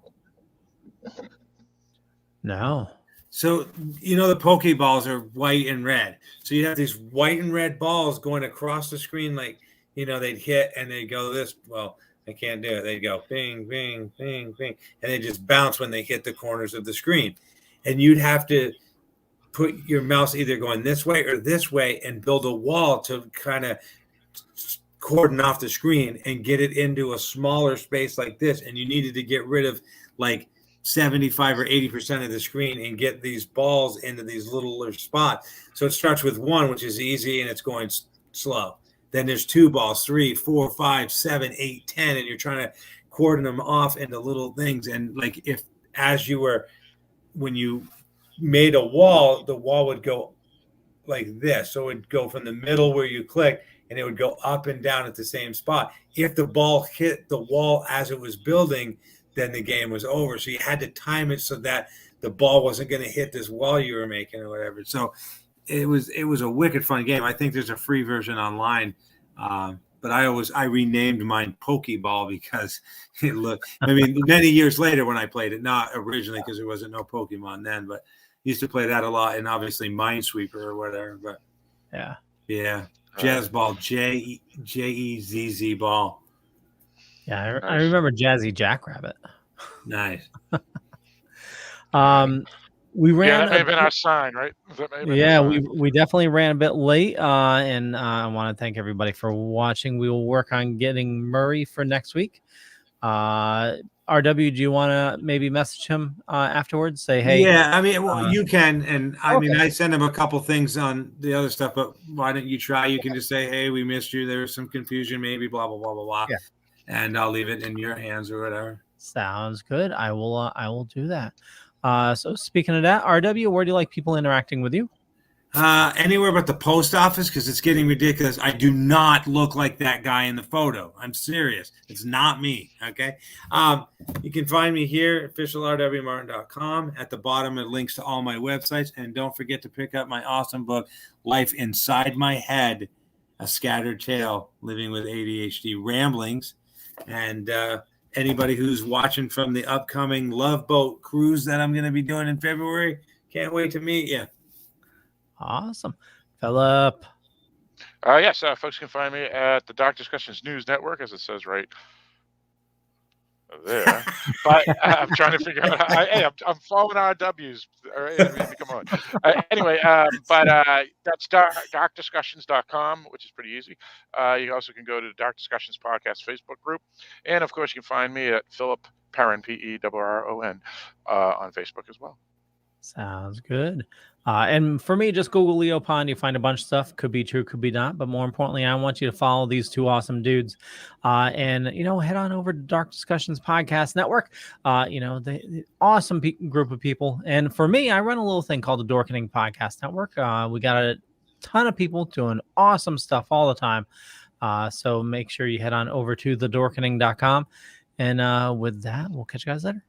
No. So, you know, the Pokeballs are white and red. So you have these white and red balls going across the screen, like, you know, they'd hit and they'd go this. Well, I can't do it. They'd go bing, bing, bing, bing. And they just bounce when they hit the corners of the screen. And you'd have to put your mouse either going this way or this way and build a wall to kind of cordon off the screen and get it into a smaller space like this. And you needed to get rid of like 75 or 80% of the screen and get these balls into these little spots. So it starts with 1, which is easy, and it's going slow. Then there's 2 balls, 3, 4, 5, 7, 8, 10, and you're trying to cordon them off into little things. And like when you made a wall, the wall would go like this. So it would go from the middle where you click, and it would go up and down at the same spot. If the ball hit the wall as it was building, then the game was over. So you had to time it so that the ball wasn't going to hit this wall you were making or whatever. So it was a wicked fun game. I think there's a free version online. But I renamed mine Pokeball because it looked, many years later when I played it, not originally because there wasn't no Pokemon then, but used to play that a lot, and obviously Minesweeper or whatever. But yeah. Jazz Ball, Jezz ball. Yeah, I remember Jazzy Jackrabbit. Nice. We ran. Yeah, that may have been our sign, right? We definitely ran a bit late, and I want to thank everybody for watching. We will work on getting Murray for next week. RW, do you want to maybe message him afterwards? Say, hey. Yeah, you can, and I sent him a couple things on the other stuff, but why don't you try? You can just say, hey, we missed you. There was some confusion, maybe, blah blah blah blah blah. Yeah. And I'll leave it in your hands or whatever. Sounds good. I will do that. So speaking of that, RW, where do you like people interacting with you? Anywhere but the post office, because it's getting ridiculous. I do not look like that guy in the photo. I'm serious. It's not me. Okay. You can find me here, officialrwmartin.com. At the bottom, it links to all my websites. And don't forget to pick up my awesome book, Life Inside My Head, A Scattered Tale, Living with ADHD Ramblings. And anybody who's watching from the upcoming Love Boat cruise that I'm going to be doing in February, can't wait to meet you. Awesome. Philip. Yes, folks can find me at the Dark Discussions News Network, as it says right there. But I'm trying to figure out. I'm following RWs. All right, come on. Anyway, that's darkdiscussions.com, which is pretty easy. You also can go to the Dark Discussions Podcast Facebook group, and of course, you can find me at Philip Perron, Perron, on Facebook as well. Sounds good. And for me, just Google Leo Pond. You find a bunch of stuff. Could be true, could be not. But more importantly, I want you to follow these two awesome dudes. And, head on over to Dark Discussions Podcast Network. The awesome group of people. And for me, I run a little thing called the Dorkening Podcast Network. We got a ton of people doing awesome stuff all the time. So make sure you head on over to thedorkening.com. And with that, we'll catch you guys later.